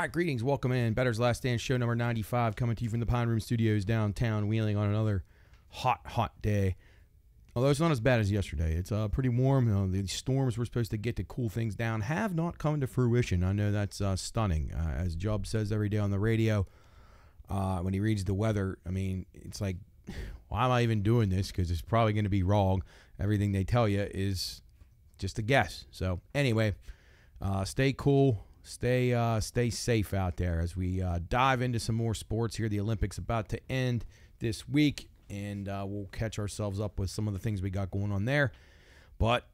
right, greetings. Welcome in. Bettor's Last Stand, show number 95, coming to you from the Pine Room Studios downtown, Wheeling on another hot day. Although it's not as bad as yesterday. It's pretty warm. The storms we're supposed to get to cool things down have not come to fruition. I know that's stunning. As Job says every day on the radio, when he reads the weather, I mean, it's like, why am I even doing this? Because it's probably going to be wrong. Everything they tell you is just a guess. So anyway, stay cool. Stay safe out there as we dive into some more sports here. The Olympics about to end this week, and we'll catch ourselves up with some of the things we got going on there. But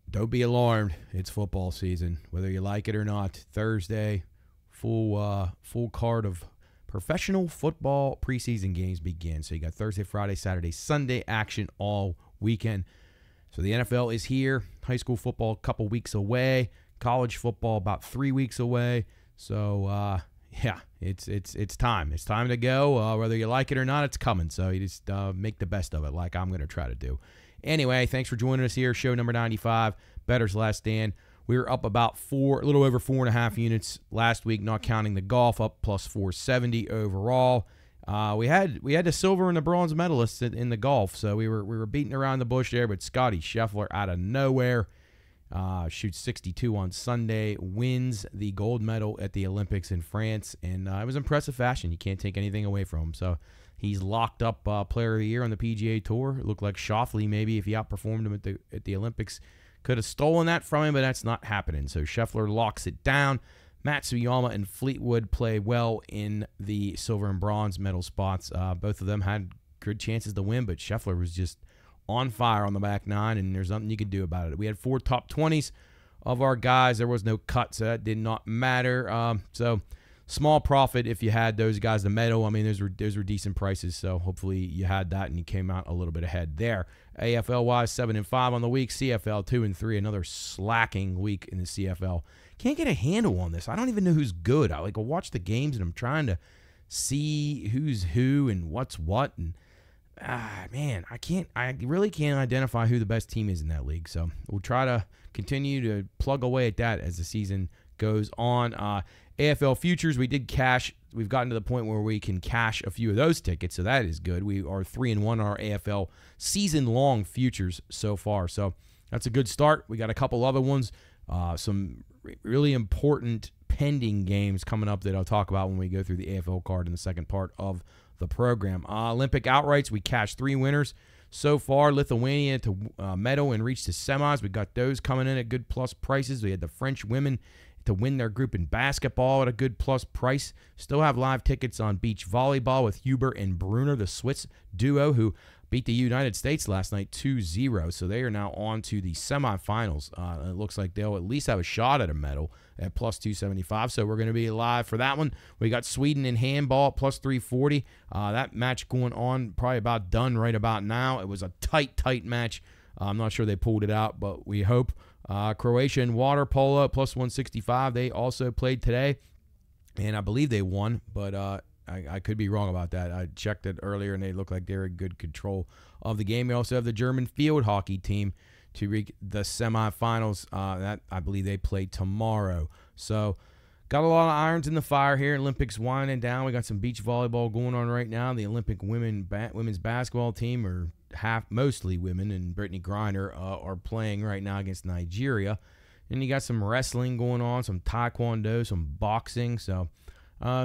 don't be alarmed. It's football season, whether you like it or not. Thursday, full card of professional football preseason games begin. So you got Thursday, Friday, Saturday, Sunday action all weekend. So the NFL is here. High school football a couple weeks away. College football about 3 weeks away. So, yeah, it's time. It's time to go. Whether you like it or not, it's coming. So you just make the best of it like I'm going to try to do. Anyway, thanks for joining us here. Show number 95, Bettor's Last Stand. We were up about a little over 4.5 units last week, not counting the golf, up plus 470 overall. We had the silver and the bronze medalists in the golf, so we were beating around the bush there, but Scotty Scheffler out of nowhere shoots 62 on Sunday, wins the gold medal at the Olympics in France, and it was impressive fashion. You can't take anything away from him. So he's locked up Player of the Year on the PGA Tour. It looked like Schauffele, maybe, if he outperformed him at the Olympics, could have stolen that from him, but that's not happening. So Scheffler locks it down. Matsuyama and Fleetwood play well in the silver and bronze medal spots. Both of them had good chances to win, but Scheffler was just on fire on the back nine, and there's nothing you could do about it. We had 4 top 20s of our guys. There was no cut, so that did not matter. So small profit if you had those guys to medal. I mean, those were decent prices, so hopefully you had that and you came out a little bit ahead there. AFL-wise, 7-5 on the week. CFL 2-3, another slacking week in the CFL. Can't get a handle on this. I don't even know who's good. I watch the games and I'm trying to see who's who and what's what, and man, I really can't identify who the best team is in that league. So we'll try to continue to plug away at that as the season goes on. AFL futures, we did cash. We've gotten to the point where we can cash a few of those tickets, so that is good. We are 3-1 on our AFL season-long futures so far. So that's a good start. We got a couple other ones, some really important pending games coming up that I'll talk about when we go through the AFL card in the second part of the program. Olympic outrights, we cashed 3 winners so far. Lithuania to medal and reach the semis. We got those coming in at good plus prices. We had the French women to win their group in basketball at a good plus price. Still have live tickets on beach volleyball with Huber and Brunner, the Swiss duo who beat the United States last night 2-0. So they are now on to the semifinals. It looks like they'll at least have a shot at a medal at plus 275. So we're going to be live for that one. We got Sweden in handball at plus 340. That match going on, probably about done right about now. It was a tight match. I'm not sure they pulled it out, but we hope. Croatia in water polo at plus 165. They also played today, and I believe they won, but I could be wrong about that. I checked it earlier, and they look like they're in good control of the game. We also have the German field hockey team to reach the semifinals. That I believe they play tomorrow. So got a lot of irons in the fire here. Olympics winding down. We got some beach volleyball going on right now. The Olympic women's basketball team are mostly women, and Brittany Griner are playing right now against Nigeria. And you got some wrestling going on, some taekwondo, some boxing. So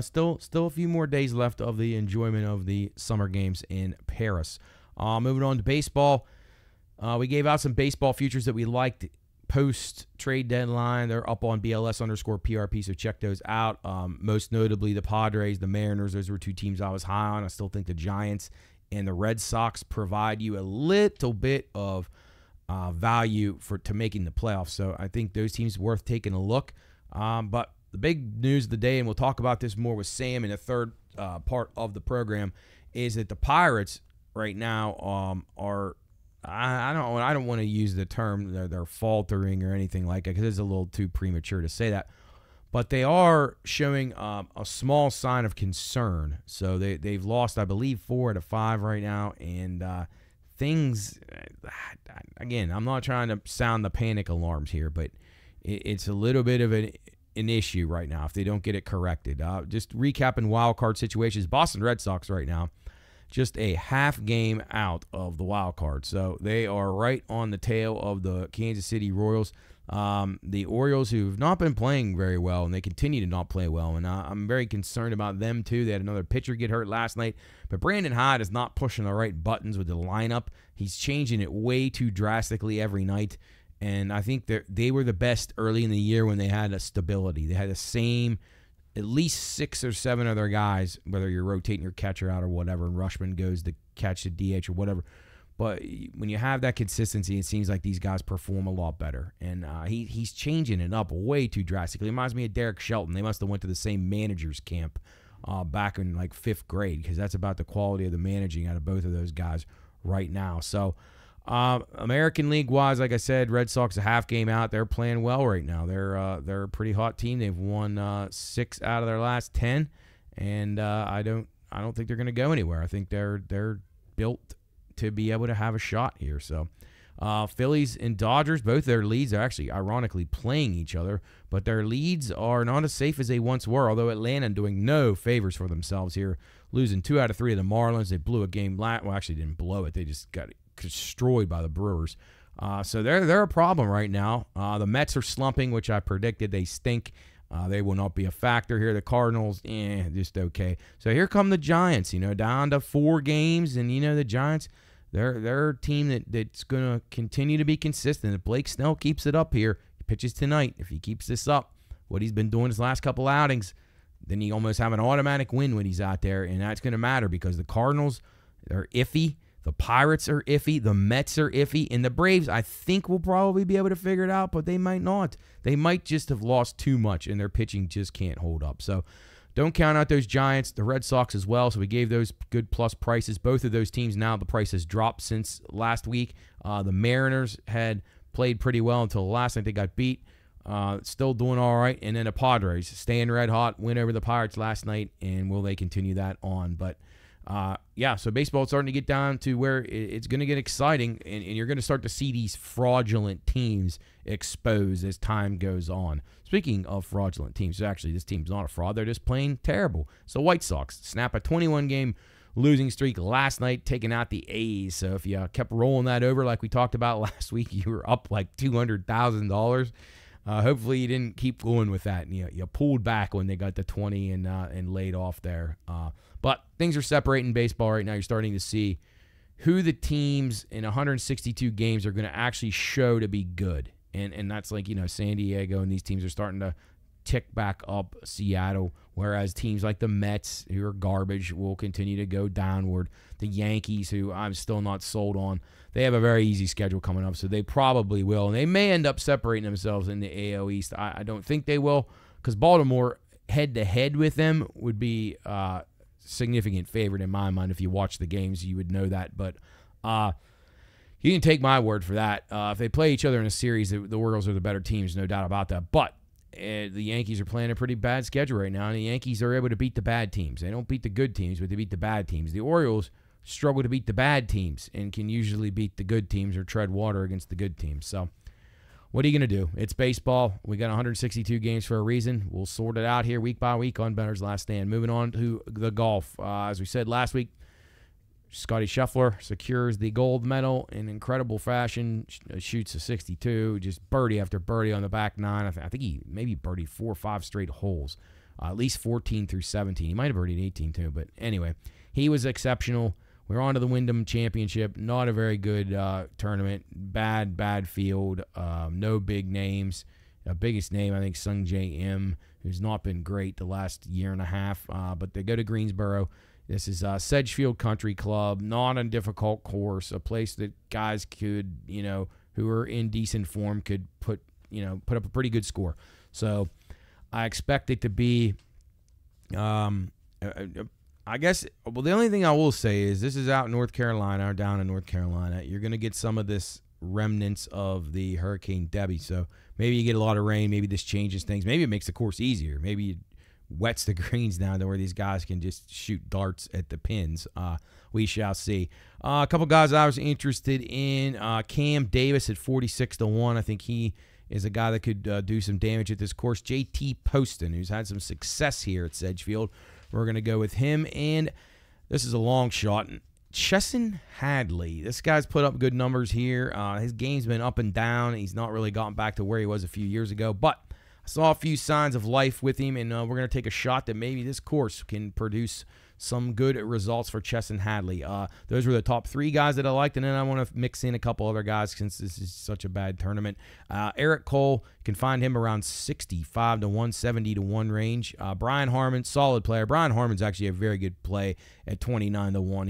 still a few more days left of the enjoyment of the summer games in Paris. Moving on to baseball. We gave out some baseball futures that we liked post-trade deadline. They're up on BLS_PRP, so check those out. Most notably, the Padres, the Mariners. Those were 2 teams I was high on. I still think the Giants and the Red Sox provide you a little bit of value to making the playoffs. So I think those teams are worth taking a look. But the big news of the day, and we'll talk about this more with Sam in the third part of the program, is that the Pirates right now are I don't want to use the term they're faltering or anything like that because it's a little too premature to say that. But they are showing a small sign of concern. So they've lost, I believe, 4 out of 5 right now. And things, again, I'm not trying to sound the panic alarms here, but it's a little bit of an issue right now if they don't get it corrected. Just recapping wild card situations, Boston Red Sox right now, just a half game out of the wild card. So they are right on the tail of the Kansas City Royals. The Orioles, who've not been playing very well, and they continue to not play well, and I'm very concerned about them too. They had another pitcher get hurt last night, but Brandon Hyde is not pushing the right buttons with the lineup. He's changing it way too drastically every night, and I think they were the best early in the year when they had a stability. They had the same, at least 6 or 7 of their guys, whether you're rotating your catcher out or whatever, and Rushman goes to catch the DH or whatever. But when you have that consistency, it seems like these guys perform a lot better. And he's changing it up way too drastically. It reminds me of Derek Shelton. They must have went to the same manager's camp back in like 5th grade, because that's about the quality of the managing out of both of those guys right now. So American League-wise, like I said, Red Sox a half game out. They're playing well right now. They're a pretty hot team. They've won 6 out of their last 10, and I don't think they're going to go anywhere. I think they're built to be able to have a shot here. So Phillies and Dodgers, both their leads are actually ironically playing each other, but their leads are not as safe as they once were, although Atlanta doing no favors for themselves here, losing 2 out of 3 of the Marlins. They blew a game well, actually didn't blow it. They just got destroyed by the Brewers. So they're a problem right now. The Mets are slumping, which I predicted. They stink. They will not be a factor here. The Cardinals, just okay. So here come the Giants, down to 4 games. And, the Giants, they're a team that's going to continue to be consistent. If Blake Snell keeps it up here, he pitches tonight. If he keeps this up, what he's been doing his last couple outings, then you almost have an automatic win when he's out there. And that's going to matter because the Cardinals, they're iffy. The Pirates are iffy. The Mets are iffy. And the Braves, I think, will probably be able to figure it out, but they might not. They might just have lost too much, and their pitching just can't hold up. So don't count out those Giants. The Red Sox as well. So we gave those good plus prices. Both of those teams now, the price has dropped since last week. The Mariners had played pretty well until last night. They got beat. Still doing all right. And then the Padres staying red hot, win over the Pirates last night, and will they continue that on? But so baseball is starting to get down to where it's going to get exciting, and you're going to start to see these fraudulent teams exposed as time goes on. Speaking of fraudulent teams, actually, this team's not a fraud. They're just playing terrible. So White Sox snap a 21-game losing streak last night, taking out the A's. So if you kept rolling that over like we talked about last week, you were up like $200,000. Hopefully you didn't keep going with that. And you pulled back when they got to 20 and laid off there. But things are separating baseball right now. You're starting to see who the teams in 162 games are going to actually show to be good. And that's like, San Diego and these teams are starting to tick back up Seattle, whereas teams like the Mets, who are garbage, will continue to go downward. The Yankees, who I'm still not sold on, they have a very easy schedule coming up, so they probably will. And they may end up separating themselves in the AL East. I don't think they will, because Baltimore, head-to-head with them, would be significant favorite in my mind. If you watch the games, you would know that. But you can take my word for that. If they play each other in a series, the Orioles are the better teams, no doubt about that. But the Yankees are playing a pretty bad schedule right now, and the Yankees are able to beat the bad teams. They don't beat the good teams, but they beat the bad teams. The Orioles struggle to beat the bad teams and can usually beat the good teams or tread water against the good teams. So what are you going to do? It's baseball. We got 162 games for a reason. We'll sort it out here week by week on Bettor's Last Stand. Moving on to the golf. As we said last week, Scotty Scheffler secures the gold medal in incredible fashion, shoots a 62, just birdie after birdie on the back nine. I think he maybe birdied 4 or 5 straight holes, at least 14 through 17. He might have birdied 18 too, but anyway, he was exceptional. We're on to the Wyndham Championship. Not a very good tournament. Bad field. No big names. The biggest name, I think, Sung J M, who's not been great the last year and a half, but they go to Greensboro. This is Sedgefield Country Club, not a difficult course, a place that guys could, who are in decent form could put up a pretty good score. So I expect it to be, I guess, well, the only thing I will say is this is out in North Carolina or down in North Carolina. You're going to get some of this remnants of the Hurricane Debbie. So maybe you get a lot of rain. Maybe this changes things. Maybe it makes the course easier. Maybe it wets the greens down to where these guys can just shoot darts at the pins. We shall see. A couple guys I was interested in. Cam Davis at 46-1. I think he is a guy that could do some damage at this course. JT Poston, who's had some success here at Sedgefield. We're going to go with him, and this is a long shot. Chesson Hadley. This guy's put up good numbers here. His game's been up and down. He's not really gotten back to where he was a few years ago, but I saw a few signs of life with him, and we're going to take a shot that maybe this course can produce some good results for Chesson Hadley. Those were the top 3 guys that I liked, and then I want to mix in a couple other guys since this is such a bad tournament. Eric Cole, you can find him around 65 to 1, 70 to 1 range. Brian Harmon, solid player. Brian Harmon's actually a very good play at 29 to 1.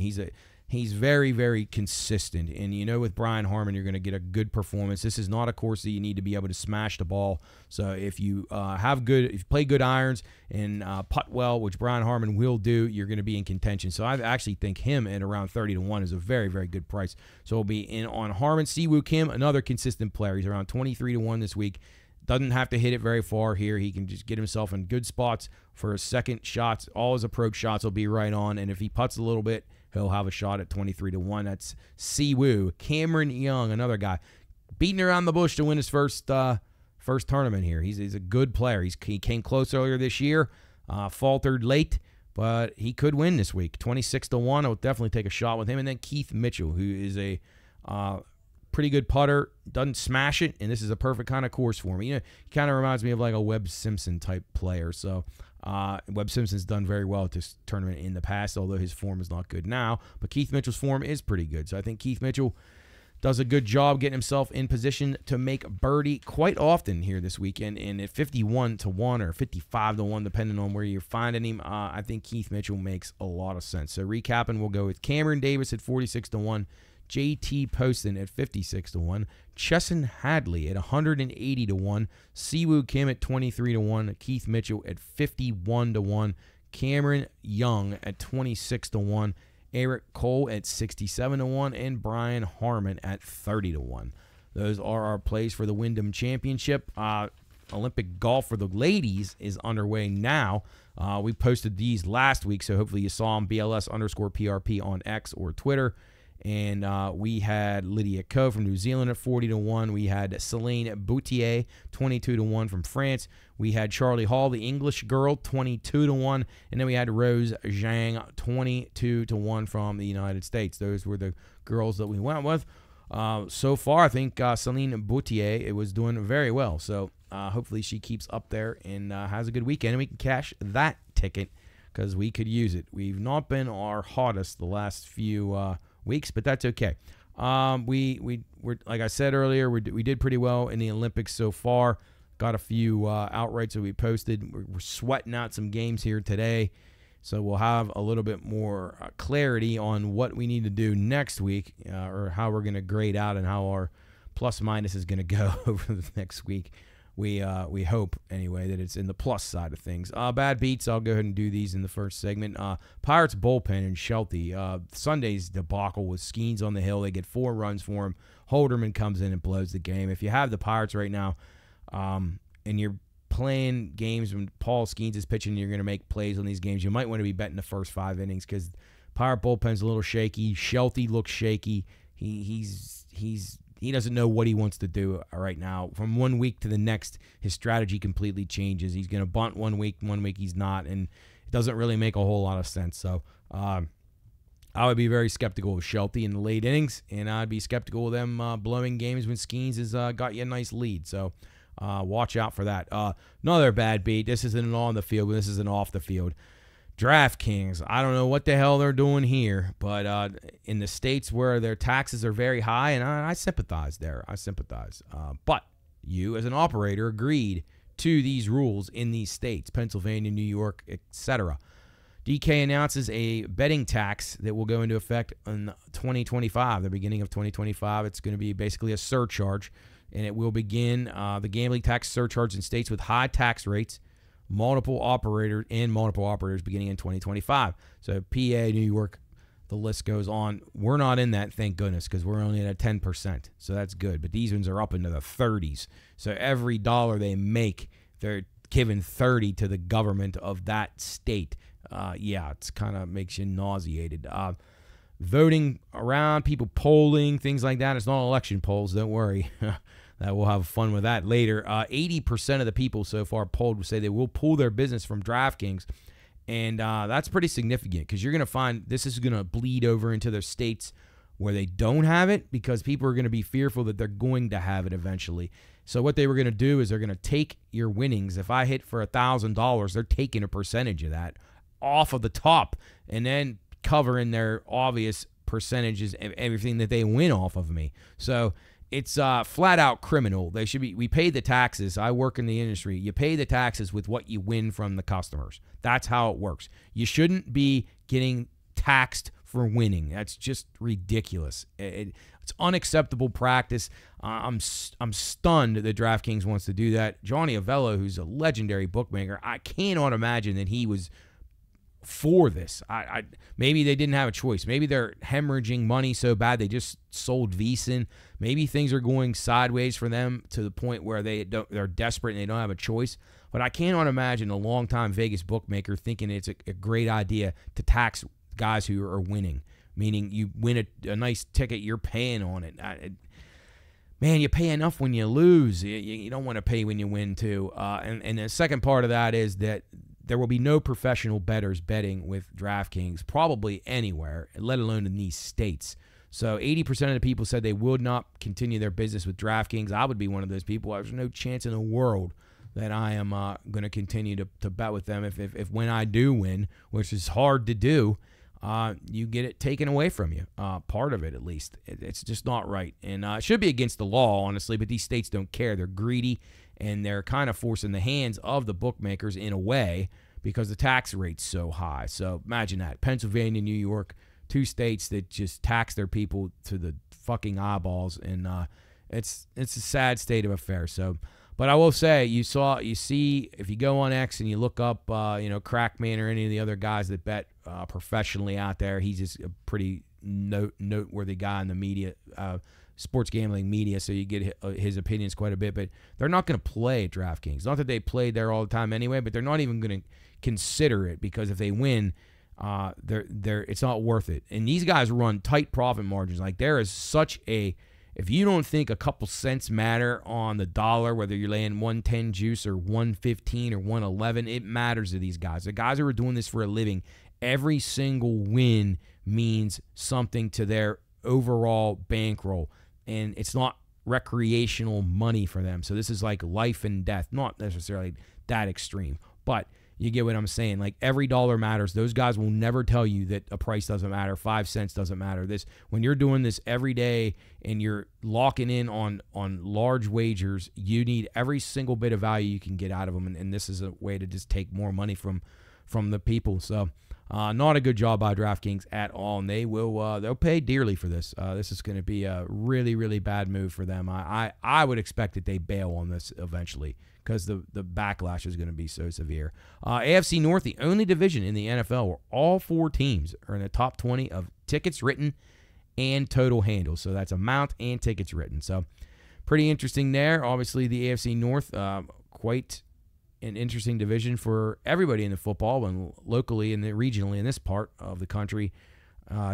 He's very, very consistent. And, with Brian Harmon, you're going to get a good performance. This is not a course that you need to be able to smash the ball. So if you if you play good irons and putt well, which Brian Harmon will do, you're going to be in contention. So I actually think him at around 30 to 1 is a very, very good price. So we'll be in on Harmon. Siwoo Kim, another consistent player. He's around 23 to 1 this week. Doesn't have to hit it very far here. He can just get himself in good spots for his second shots. All his approach shots will be right on. And if he putts a little bit, he'll have a shot at 23 to 1. That's Siwoo. Cameron Young, another guy, beating around the bush to win his first tournament here. He's a good player. He came close earlier this year, faltered late, but he could win this week. 26 to 1. I'll definitely take a shot with him. And then Keith Mitchell, who is a pretty good putter, doesn't smash it, and this is a perfect kind of course for him. He kind of reminds me of like a Webb Simpson type player. So Webb Simpson's done very well at this tournament in the past, although his form is not good now. But Keith Mitchell's form is pretty good. So I think Keith Mitchell does a good job getting himself in position to make birdie quite often here this weekend. And at 51 to 1 or 55 to 1, depending on where you're finding him, I think Keith Mitchell makes a lot of sense. So recapping, we'll go with Cameron Davis at 46 to 1. JT Poston at 56 to 1, Chesson Hadley at 180 to 1, Siwoo Kim at 23 to 1, Keith Mitchell at 51 to 1, Cameron Young at 26 to 1, Eric Cole at 67 to 1, and Brian Harmon at 30 to 1. Those are our plays for the Wyndham Championship. Olympic golf for the ladies is underway now. We posted these last week, so hopefully you saw them. BLS_PRP on X or Twitter. And we had Lydia Ko from New Zealand at 40 to 1. We had Celine Boutier, 22 to 1 from France. We had Charlie Hall, the English girl, 22 to 1. And then we had Rose Zhang, 22 to 1 from the United States. Those were the girls that we went with. So far, I think Celine Boutier was doing very well. So hopefully she keeps up there and has a good weekend. And we can cash that ticket because we could use it. We've not been our hottest the last few weeks, but that's okay. We're like I said earlier, we did pretty well in the Olympics so far. Got a few outrights that we posted. We're sweating out some games here today, so we'll have a little bit more clarity on what we need to do next week, or how we're going to grade out and how our plus minus is going to go over the next week. We hope, anyway, that it's in the plus side of things. Bad beats, I'll go ahead and do these in the first segment. Pirates bullpen in Shelty. Sunday's debacle with Skeens on the hill. They get 4 runs for him. Holderman comes in and blows the game. If you have the Pirates right now, and you're playing games when Paul Skeens is pitching and you're going to make plays on these games, you might want to be betting the first 5 innings because Pirate bullpen's a little shaky. Shelty looks shaky. He doesn't know what he wants to do right now. From one week to the next, his strategy completely changes. He's going to bunt one week he's not, and it doesn't really make a whole lot of sense. So I would be very skeptical of Shelty in the late innings, and I'd be skeptical of them blowing games when Skeens has got you a nice lead. So watch out for that. Another bad beat. This isn't an on the field, but this is an off the field. DraftKings, I don't know what the hell they're doing here, but in the states where their taxes are very high, and I sympathize there. I sympathize. But you, as an operator, agreed to these rules in these states, Pennsylvania, New York, etc. DK announces a betting tax that will go into effect in 2025, the beginning of 2025. It's going to be basically a surcharge, and it will begin the gambling tax surcharge in states with high tax rates, multiple operators beginning in 2025. So PA, New York, the list goes on. We're not in that, thank goodness, because we're only at 10%. So that's good. But these ones are up into the 30s. So every dollar they make, they're giving 30 to the government of that state. It's kind of makes you nauseated. Voting around, people polling, things like that. It's not election polls, don't worry. we'll have fun with that later. 80% of the people so far polled say they will pull their business from DraftKings. And that's pretty significant because you're going to find this is going to bleed over into their states where they don't have it because people are going to be fearful that they're going to have it eventually. So what they were going to do is they're going to take your winnings. If I hit for $1,000, they're taking a percentage of that off of the top and then covering their obvious percentages of everything that they win off of me. So it's flat out criminal. They should be. We pay the taxes. I work in the industry. You pay the taxes with what you win from the customers. That's how it works. You shouldn't be getting taxed for winning. That's just ridiculous. It's unacceptable practice. I'm stunned that DraftKings wants to do that. Johnny Avello, who's a legendary bookmaker, I cannot imagine that he was for this. Maybe they didn't have a choice. Maybe they're hemorrhaging money so bad they just sold VSiN. Maybe things are going sideways for them to the point where they're desperate and they don't have a choice. But I cannot imagine a longtime Vegas bookmaker thinking it's a great idea to tax guys who are winning, meaning you win a nice ticket, you're paying on it. Man, you pay enough when you lose. You don't want to pay when you win too. And the second part of that is that there will be no professional bettors betting with DraftKings, probably anywhere, let alone in these states. So 80% of the people said they would not continue their business with DraftKings. I would be one of those people. There's no chance in the world that I am going to continue to bet with them. If when I do win, which is hard to do, you get it taken away from you, part of it at least. It's just not right. And it should be against the law, honestly, but these states don't care. They're greedy, and they're kind of forcing the hands of the bookmakers in a way because the tax rate's so high. So imagine that. Pennsylvania, New York, two states that just tax their people to the fucking eyeballs, and it's a sad state of affairs. So, but I will say, you see, if you go on X and you look up, Crackman or any of the other guys that bet professionally out there, he's just a pretty noteworthy guy in the media, sports gambling media, so you get his opinions quite a bit. But they're not going to play at DraftKings. Not that they play there all the time anyway, but they're not even going to consider it because if they win, it's not worth it. And these guys run tight profit margins. Like there is such a if you don't think a couple cents matter on the dollar, whether you're laying 110 juice or 115 or 111, it matters to these guys. The guys who are doing this for a living, every single win means something to their overall bankroll. And it's not recreational money for them. So this is like life and death. Not necessarily that extreme, but you get what I'm saying. Like every dollar matters. Those guys will never tell you that a price doesn't matter. 5 cents doesn't matter. When you're doing this every day and you're locking in on large wagers, you need every single bit of value you can get out of them. And this is a way to just take more money from the people. So not a good job by DraftKings at all. And they'll pay dearly for this. This is going to be a really, really bad move for them. I would expect that they bail on this eventually, because the backlash is going to be so severe. AFC North, the only division in the NFL where all four teams are in the top 20 of tickets written and total handle. So that's amount and tickets written. So pretty interesting there. Obviously, the AFC North, quite an interesting division for everybody in the football, and locally and regionally in this part of the country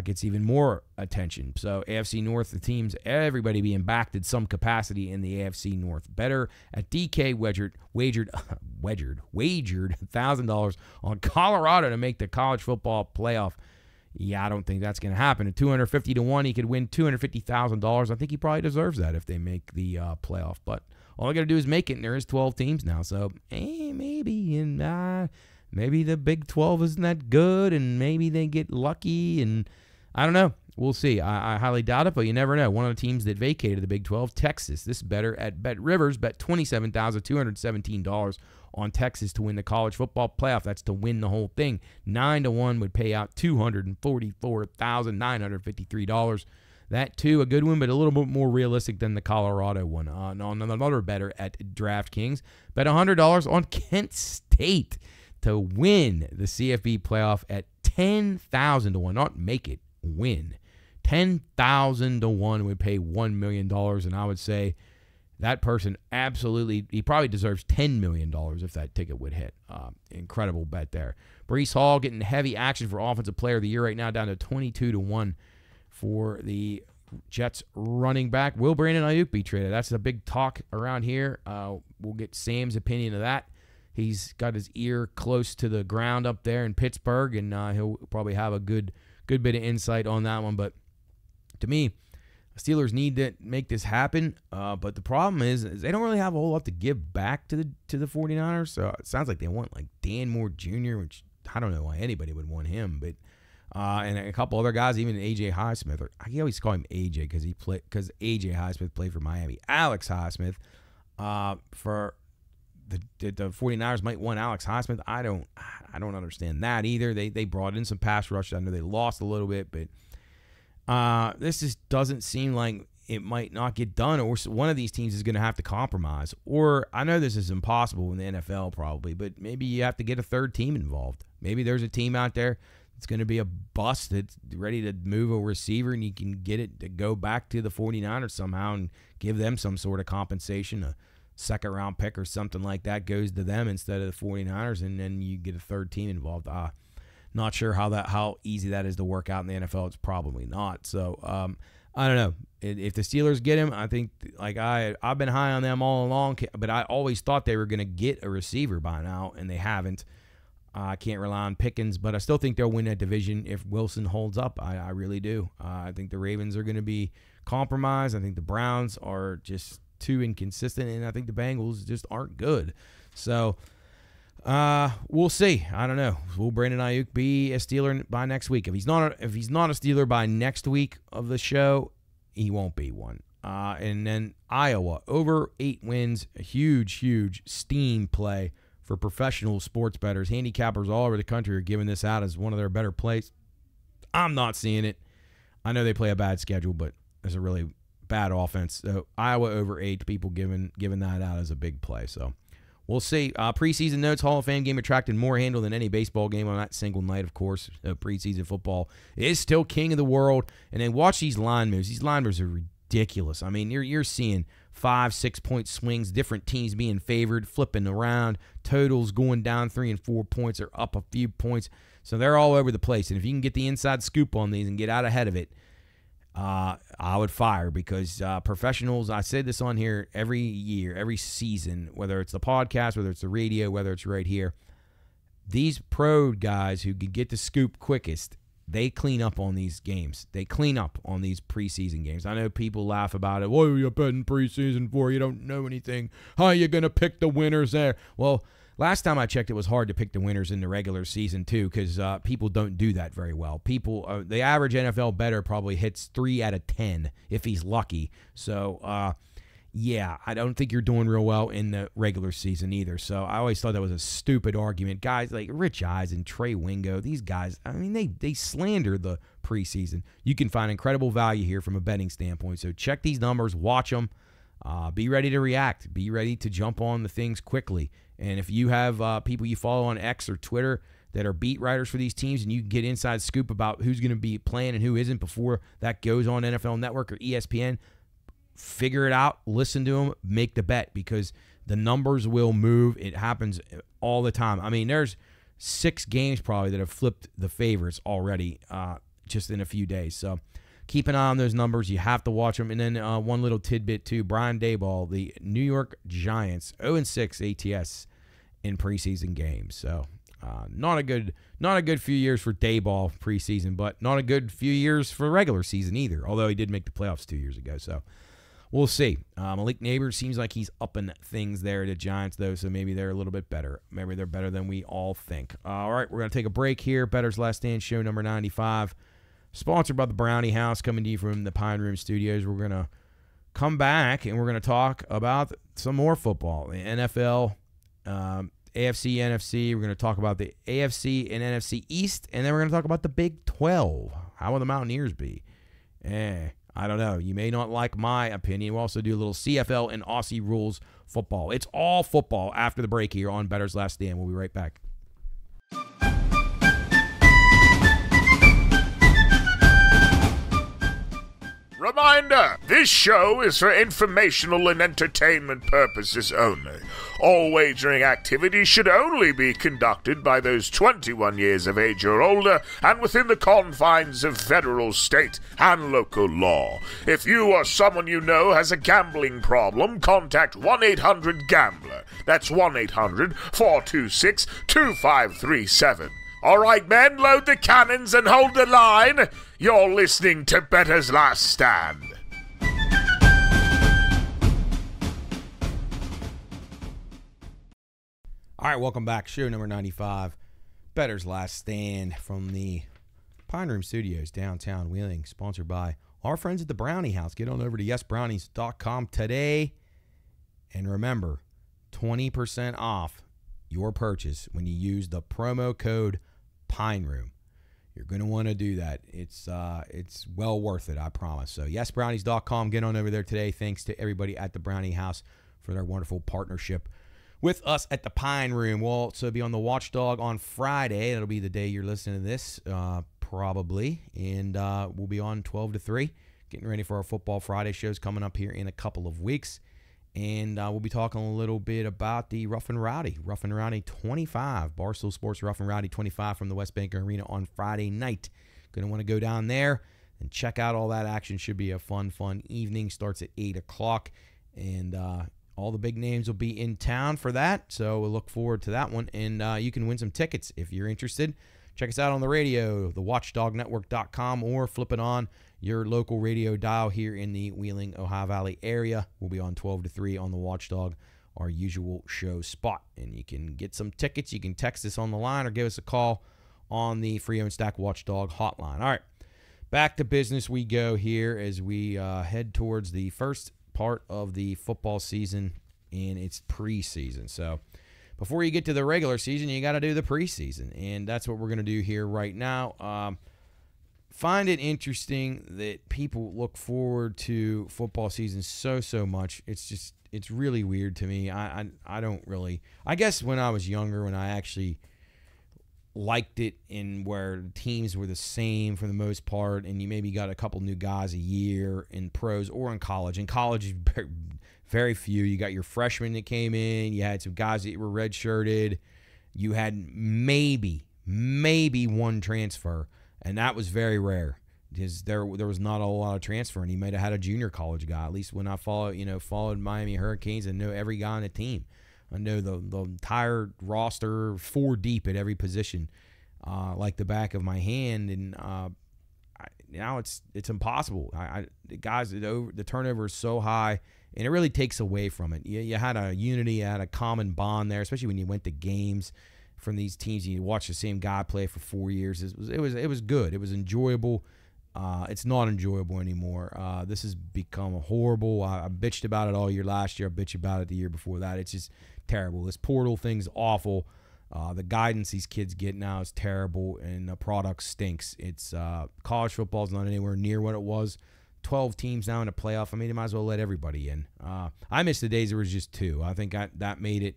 gets even more attention. So AFC North, the teams, everybody being backed in some capacity in the AFC North. Bettor at DK wagered $1,000 on Colorado to make the college football playoff. Yeah, I don't think that's going to happen. At 250 to 1, he could win $250,000. I think he probably deserves that if they make the playoff. But all I got to do is make it, and there is 12 teams now. So maybe, and maybe the Big 12 isn't that good, and maybe they get lucky, and I don't know. We'll see. I highly doubt it, but you never know. One of the teams that vacated the Big 12, Texas. This is Bettor at Bet Rivers, bet $27,217 on Texas to win the college football playoff. That's to win the whole thing. 9 to 1 would pay out $244,953. That, too, a good one, but a little bit more realistic than the Colorado one. On another Bettor at DraftKings, bet $100 on Kent State to win the CFB playoff at 10,000 to 1. Not make it, win. 10,000 to 1 would pay $1 million, and I would say that person absolutely, he probably deserves $10 million if that ticket would hit. Incredible bet there. Breece Hall getting heavy action for Offensive Player of the Year right now, down to 22 to 1 for the Jets running back, will Brandon Ayuk be traded? That's the big talk around here. We'll get Sam's opinion of that. He's got his ear close to the ground up there in Pittsburgh, and he'll probably have a good bit of insight on that one. But to me, Steelers need to make this happen. But the problem is they don't really have a whole lot to give back to the 49ers. So it sounds like they want like Dan Moore Jr., which I don't know why anybody would want him, but and a couple other guys, even A.J. Highsmith. I always call him A.J. because A.J. Highsmith played for Miami. Alex Highsmith for the 49ers might want Alex Highsmith. I don't understand that either. They brought in some pass rush. I know they lost a little bit, but this just doesn't seem like it might not get done, or one of these teams is going to have to compromise. Or I know this is impossible in the NFL probably, but maybe you have to get a third team involved. Maybe there's a team out there that's going to be a bust that's ready to move a receiver, and you can get it to go back to the 49ers somehow and give them some sort of compensation. A second-round pick or something like that goes to them instead of the 49ers, and then you get a third team involved. Not sure how easy that is to work out in the NFL. It's probably not. So I don't know. If the Steelers get him, I think I've been high on them all along, but I always thought they were going to get a receiver by now, and they haven't. I can't rely on Pickens, but I still think they'll win that division if Wilson holds up. I really do. I think the Ravens are going to be compromised. I think the Browns are just too inconsistent, and I think the Bengals just aren't good. So we'll see. I don't know. Will Brandon Ayuk be a Steeler by next week? If he's not a Steeler by next week of the show, he won't be one. And then Iowa over 8 wins, a huge steam play for professional sports bettors. Handicappers all over the country are giving this out as one of their better plays. I'm not seeing it. I know they play a bad schedule, but there's a really bad offense. So Iowa over 8, people giving that out as a big play. So we'll see. Preseason notes: Hall of Fame game attracted more handle than any baseball game on that single night. Of course, preseason football is still king of the world. And then watch these line moves. These line moves are ridiculous. I mean, you're seeing 5-6 point swings, different teams being favored, flipping around, totals going down 3 and 4 points or up a few points. So they're all over the place. And if you can get the inside scoop on these and get out ahead of it, I would fire, because professionals, I said this on here every year, every season, whether it's the podcast, whether it's the radio, whether it's right here, these pro guys who can get the scoop quickest, they clean up on these games. They clean up on these preseason games. I know people laugh about it. What are you betting preseason for? You don't know anything. How are you going to pick the winners there? Well, last time I checked, it was hard to pick the winners in the regular season too, because people don't do that very well. People, the average NFL bettor probably hits 3 out of 10 if he's lucky. So, yeah, I don't think you're doing real well in the regular season either. So I always thought that was a stupid argument. Guys like Rich Eisen, Trey Wingo, these guys, I mean, they slander the preseason. You can find incredible value here from a betting standpoint. So check these numbers, watch them, be ready to react, be ready to jump on the things quickly. And if you have people you follow on X or Twitter that are beat writers for these teams, and you can get inside scoop about who's going to be playing and who isn't before that goes on NFL Network or ESPN, figure it out, listen to them, make the bet, because the numbers will move. It happens all the time. I mean, there's 6 games probably that have flipped the favorites already just in a few days. So keep an eye on those numbers. You have to watch them. And then one little tidbit too, Brian Daboll, the New York Giants, 0-6 ATS in preseason games. So not a good few years for Daboll preseason, but not a good few years for regular season either, although he did make the playoffs 2 years ago. So we'll see. Malik Neighbors seems like he's upping things there to Giants, though, so maybe they're a little bit better. Maybe they're better than we all think. All right, we're going to take a break here. Bettor's Last Stand, show number 95. Sponsored by the Brownie House, coming to you from the Pine Room Studios. We're going to come back, and we're going to talk about some more football. The NFL, AFC, NFC. We're going to talk about the AFC and NFC East, and then we're going to talk about the Big 12. How will the Mountaineers be? I don't know. You may not like my opinion. We'll also do a little CFL and Aussie rules football. It's all football after the break here on Bettor's Last Stand. We'll be right back. reminder, this show is for informational and entertainment purposes only. All wagering activities should only be conducted by those 21 years of age or older and within the confines of federal, state, and local law. If you or someone you know has a gambling problem, contact 1-800-GAMBLER. That's 1-800-426-2537. All right, men, load the cannons and hold the line. You're listening to Bettor's Last Stand. All right, welcome back. Show number 95, Bettor's Last Stand from the Pine Room Studios, downtown Wheeling, sponsored by our friends at the Brownie House. Get on over to yesbrownies.com today. And remember, 20% off your purchase when you use the promo code Pine Room. You're going to want to do that. It's well worth it, I promise. So yesbrownies.com. Get on over there today. Thanks to everybody at the Brownie House for their wonderful partnership with us at the Pine Room. We'll also be on the Watchdog on Friday. That'll be the day you're listening to this, probably. And we'll be on 12 to 3, getting ready for our Football Friday shows coming up here in a couple of weeks. And we'll be talking a little bit about the Rough and Rowdy 25, Barstool Sports Rough and Rowdy 25 from the West Bank Arena on Friday night. Going to want to go down there and check out all that action. Should be a fun evening. Starts at 8 o'clock. And all the big names will be in town for that. So we'll look forward to that one. And you can win some tickets if you're interested. Check us out on the radio, thewatchdognetwork.com, or flip it on your local radio dial here in the Wheeling, Ohio Valley area. We'll be on 12 to 3 on the Watchdog, our usual show spot. And you can get some tickets. You can text us on the line or give us a call on the Free Owned Stack Watchdog hotline. All right, back to business we go here as we head towards the first part of the football season, and it's preseason. So before you get to the regular season, you got to do the preseason, and that's what we're going to do here right now. Find it interesting that people look forward to football season so much. It's really weird to me. I don't really. I guess when I was younger, when I actually liked it, and where teams were the same for the most part, and you maybe got a couple new guys a year in pros or in college. In college, very few. You got your freshmen that came in. You had some guys that were redshirted. You had maybe one transfer, and that was very rare because there was not a lot of transfer, and he might have had a junior college guy. At least when I followed Miami Hurricanes, I know every guy on the team. I know the entire roster, 4 deep at every position, like the back of my hand, and now it's impossible. The guys, the turnover is so high, and it really takes away from it. You had a unity, you had a common bond there, especially when you went to games from these teams. You watch the same guy play for 4 years. It was good. It was enjoyable. It's not enjoyable anymore. This has become horrible. I bitched about it all year last year. I bitched about it the year before that. It's just terrible. This portal thing's awful. The guidance these kids get now is terrible, and the product stinks. It's college football's not anywhere near what it was. 12 teams now in a playoff. I mean, you might as well let everybody in. I miss the days there was just 2. I think that made it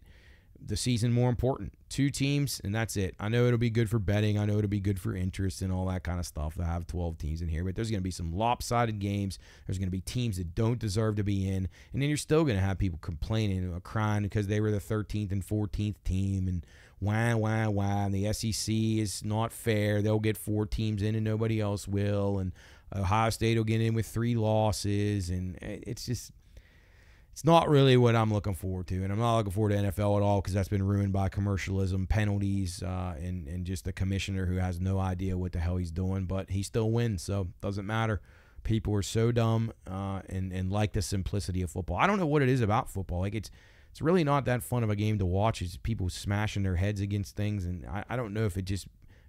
the season more important. 2 teams, and that's it. I know it'll be good for betting. I know it'll be good for interest and all that kind of stuff to have 12 teams in here, but there's going to be some lopsided games. There's going to be teams that don't deserve to be in, and then you're still going to have people complaining or crying because they were the 13th and 14th team, and wah, and the SEC is not fair. They'll get 4 teams in and nobody else will, and Ohio State will get in with 3 losses, and it's just... It's not really what I'm looking forward to, and I'm not looking forward to NFL at all because that's been ruined by commercialism, penalties, and just a commissioner who has no idea what the hell he's doing, but he still wins, so it doesn't matter. People are so dumb and like the simplicity of football. I don't know what it is about football. Like it's really not that fun of a game to watch. It's people smashing their heads against things, and I don't know if it just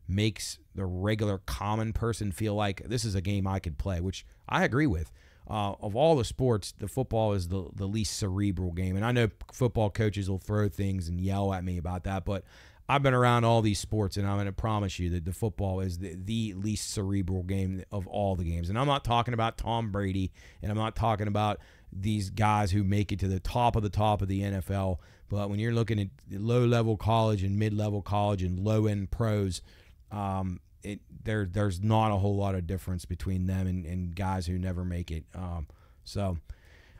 makes the regular common person feel like this is a game I could play, which I agree with. Of all the sports, the football is the least cerebral game. And I know football coaches will throw things and yell at me about that, but I've been around all these sports, and I'm going to promise you that the football is the least cerebral game of all the games. And I'm not talking about Tom Brady, and I'm not talking about these guys who make it to the top of the NFL. But when you're looking at low-level college and mid-level college and low-end pros, there's not a whole lot of difference between them and guys who never make it. So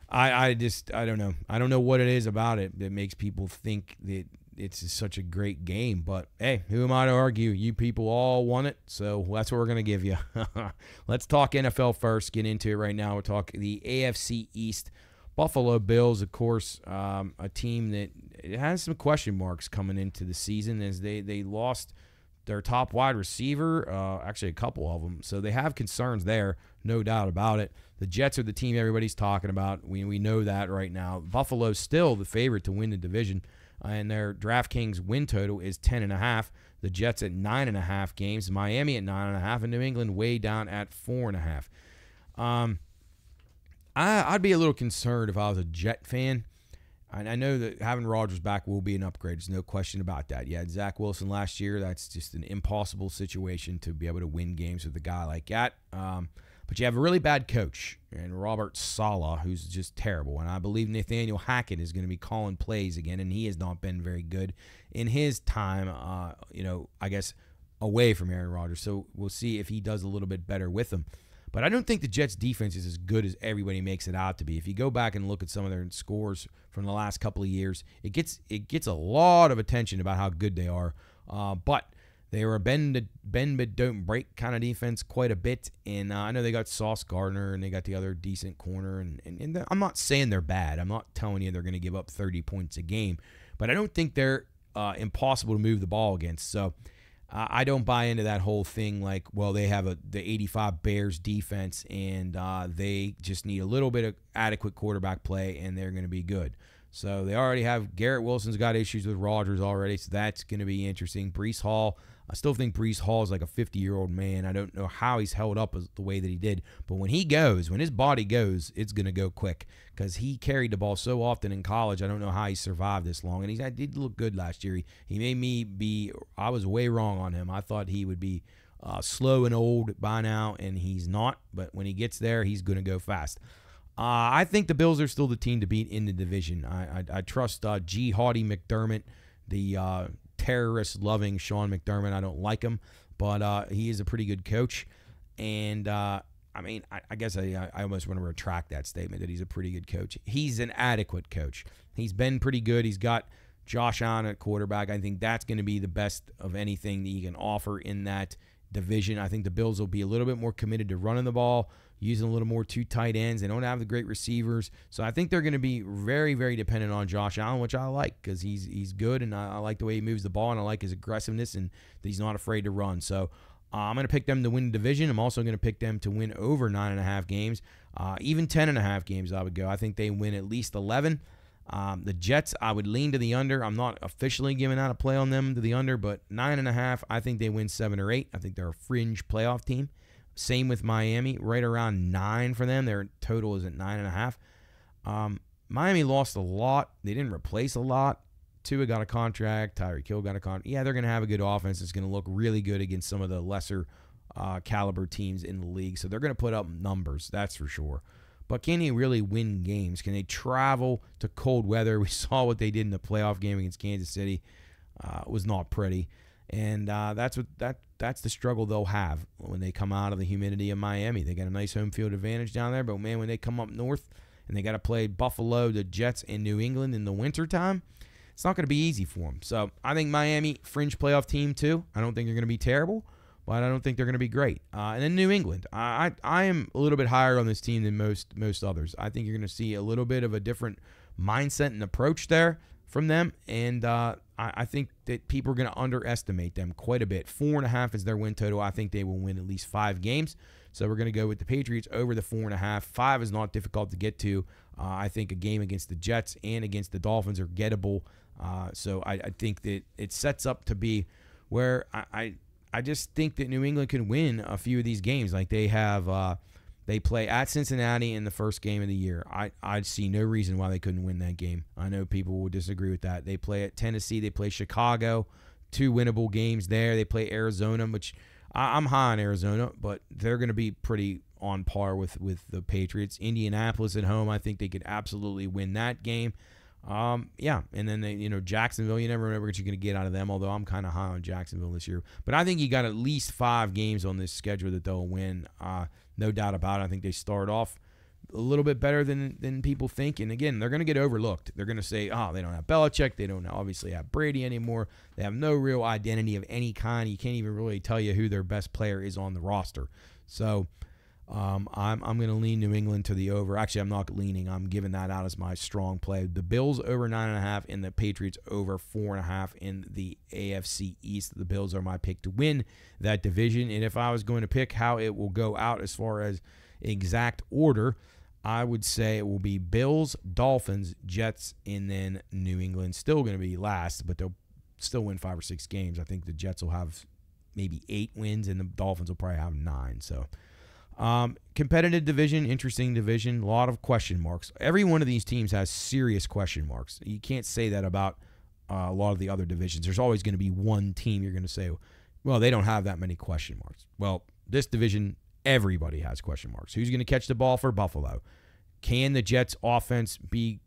I don't know. I don't know what it is about it that makes people think that it's such a great game. But, hey, who am I to argue? You people all want it, so that's what we're going to give you. Let's talk NFL first. Get into it right now. We'll talk the AFC East. Buffalo Bills, of course, a team that has some question marks coming into the season as they lost their top wide receiver, actually a couple of them. So they have concerns there, no doubt about it. The Jets are the team everybody's talking about. We know that right now. Buffalo's still the favorite to win the division, and their DraftKings win total is 10.5. The Jets at 9.5 games. Miami at 9.5, and New England way down at 4.5. I'd be a little concerned if I was a Jet fan. I know that having Rodgers back will be an upgrade. There's no question about that. You had Zach Wilson last year. That's just an impossible situation to be able to win games with a guy like that. But you have a really bad coach, and Robert Saleh, who's just terrible. And I believe Nathaniel Hackett is going to be calling plays again, and he has not been very good in his time, I guess, away from Aaron Rodgers. So we'll see if he does a little bit better with them. But I don't think the Jets' defense is as good as everybody makes it out to be. If you go back and look at some of their scores from the last couple of years, it gets a lot of attention about how good they are. But they were a bend but don't break kind of defense quite a bit. And I know they got Sauce Gardner and they got the other decent corner. And I'm not saying they're bad. I'm not telling you they're going to give up 30 points a game. But I don't think they're impossible to move the ball against. So I don't buy into that whole thing like, well, they have the 85 Bears defense and they just need a little bit of adequate quarterback play and they're going to be good. So they already have Garrett Wilson's got issues with Rodgers already, so that's going to be interesting. Breece Hall, I still think Breece Hall is like a 50-year-old man. I don't know how he's held up the way that he did, but when his body goes, it's going to go quick because he carried the ball so often in college. I don't know how he survived this long, and he did look good last year. He made me I was way wrong on him. I thought he would be slow and old by now, and he's not, but when he gets there, he's going to go fast. I think the Bills are still the team to beat in the division. I trust G. Haughty McDermott, the terrorist-loving Sean McDermott. I don't like him, but he is a pretty good coach. And, I guess I almost want to retract that statement that he's a pretty good coach. He's an adequate coach. He's been pretty good. He's got Josh Allen at quarterback. I think that's going to be the best of anything that he can offer in that division. I think the Bills will be a little bit more committed to running the ball, using a little more two tight ends. They don't have the great receivers. So I think they're going to be very, very dependent on Josh Allen, which I like because he's good, and I like the way he moves the ball, and I like his aggressiveness and that he's not afraid to run. So I'm going to pick them to win the division. I'm also going to pick them to win over 9.5 games. Even 10.5 games I would go. I think they win at least 11. The Jets, I would lean to the under. I'm not officially giving out a play on them to the under, but 9.5, I think they win 7 or 8. I think they're a fringe playoff team. Same with Miami, right around 9 for them. Their total is at 9.5. Miami lost a lot. They didn't replace a lot. Tua got a contract. Tyreek Hill got a contract. Yeah, they're going to have a good offense. It's going to look really good against some of the lesser caliber teams in the league. So they're going to put up numbers, that's for sure. But can they really win games? Can they travel to cold weather? We saw what they did in the playoff game against Kansas City. It was not pretty. And that's the struggle they'll have when they come out of the humidity of Miami. They got a nice home field advantage down there, but man, when they come up north and they got to play Buffalo, the Jets, and New England in the wintertime, it's not going to be easy for them. So I think Miami, fringe playoff team too. I don't think they're going to be terrible, but I don't think they're going to be great. And then New England, I am a little bit higher on this team than most others. I think you're going to see a little bit of a different mindset and approach there from them, and I think that people are going to underestimate them quite a bit. 4.5 is their win total. I think they will win at least 5 games. So we're going to go with the Patriots over the 4.5. 5 is not difficult to get to. I think a game against the Jets and against the Dolphins are gettable. So I think that it sets up to be where I just think that New England can win a few of these games. Like they have, they play at Cincinnati in the first game of the year. I see no reason why they couldn't win that game. I know people will disagree with that. They play at Tennessee. They play Chicago. 2 winnable games there. They play Arizona, which I'm high on Arizona, but they're going to be pretty on par with the Patriots. Indianapolis at home, I think they could absolutely win that game. Yeah, and then Jacksonville, you never know what you're going to get out of them, although I'm kind of high on Jacksonville this year. But I think you got at least 5 games on this schedule that they'll win. No doubt about it. I think they start off a little bit better than people think. And again, they're going to get overlooked. They're going to say, oh, they don't have Belichick. They don't obviously have Brady anymore. They have no real identity of any kind. You can't even really tell you who their best player is on the roster. So I'm going to lean New England to the over. Actually, I'm not leaning. I'm giving that out as my strong play. The Bills over 9.5 and the Patriots over 4.5 in the AFC East. The Bills are my pick to win that division. And if I was going to pick how it will go out as far as exact order, I would say it will be Bills, Dolphins, Jets, and then New England. Still going to be last, but they'll still win 5 or 6 games. I think the Jets will have maybe 8 wins, and the Dolphins will probably have 9. So, competitive division, interesting division, a lot of question marks. Every one of these teams has serious question marks. You can't say that about a lot of the other divisions. There's always going to be one team you're going to say, well, they don't have that many question marks. Well, this division, everybody has question marks. Who's going to catch the ball for Buffalo? Can the Jets' offense be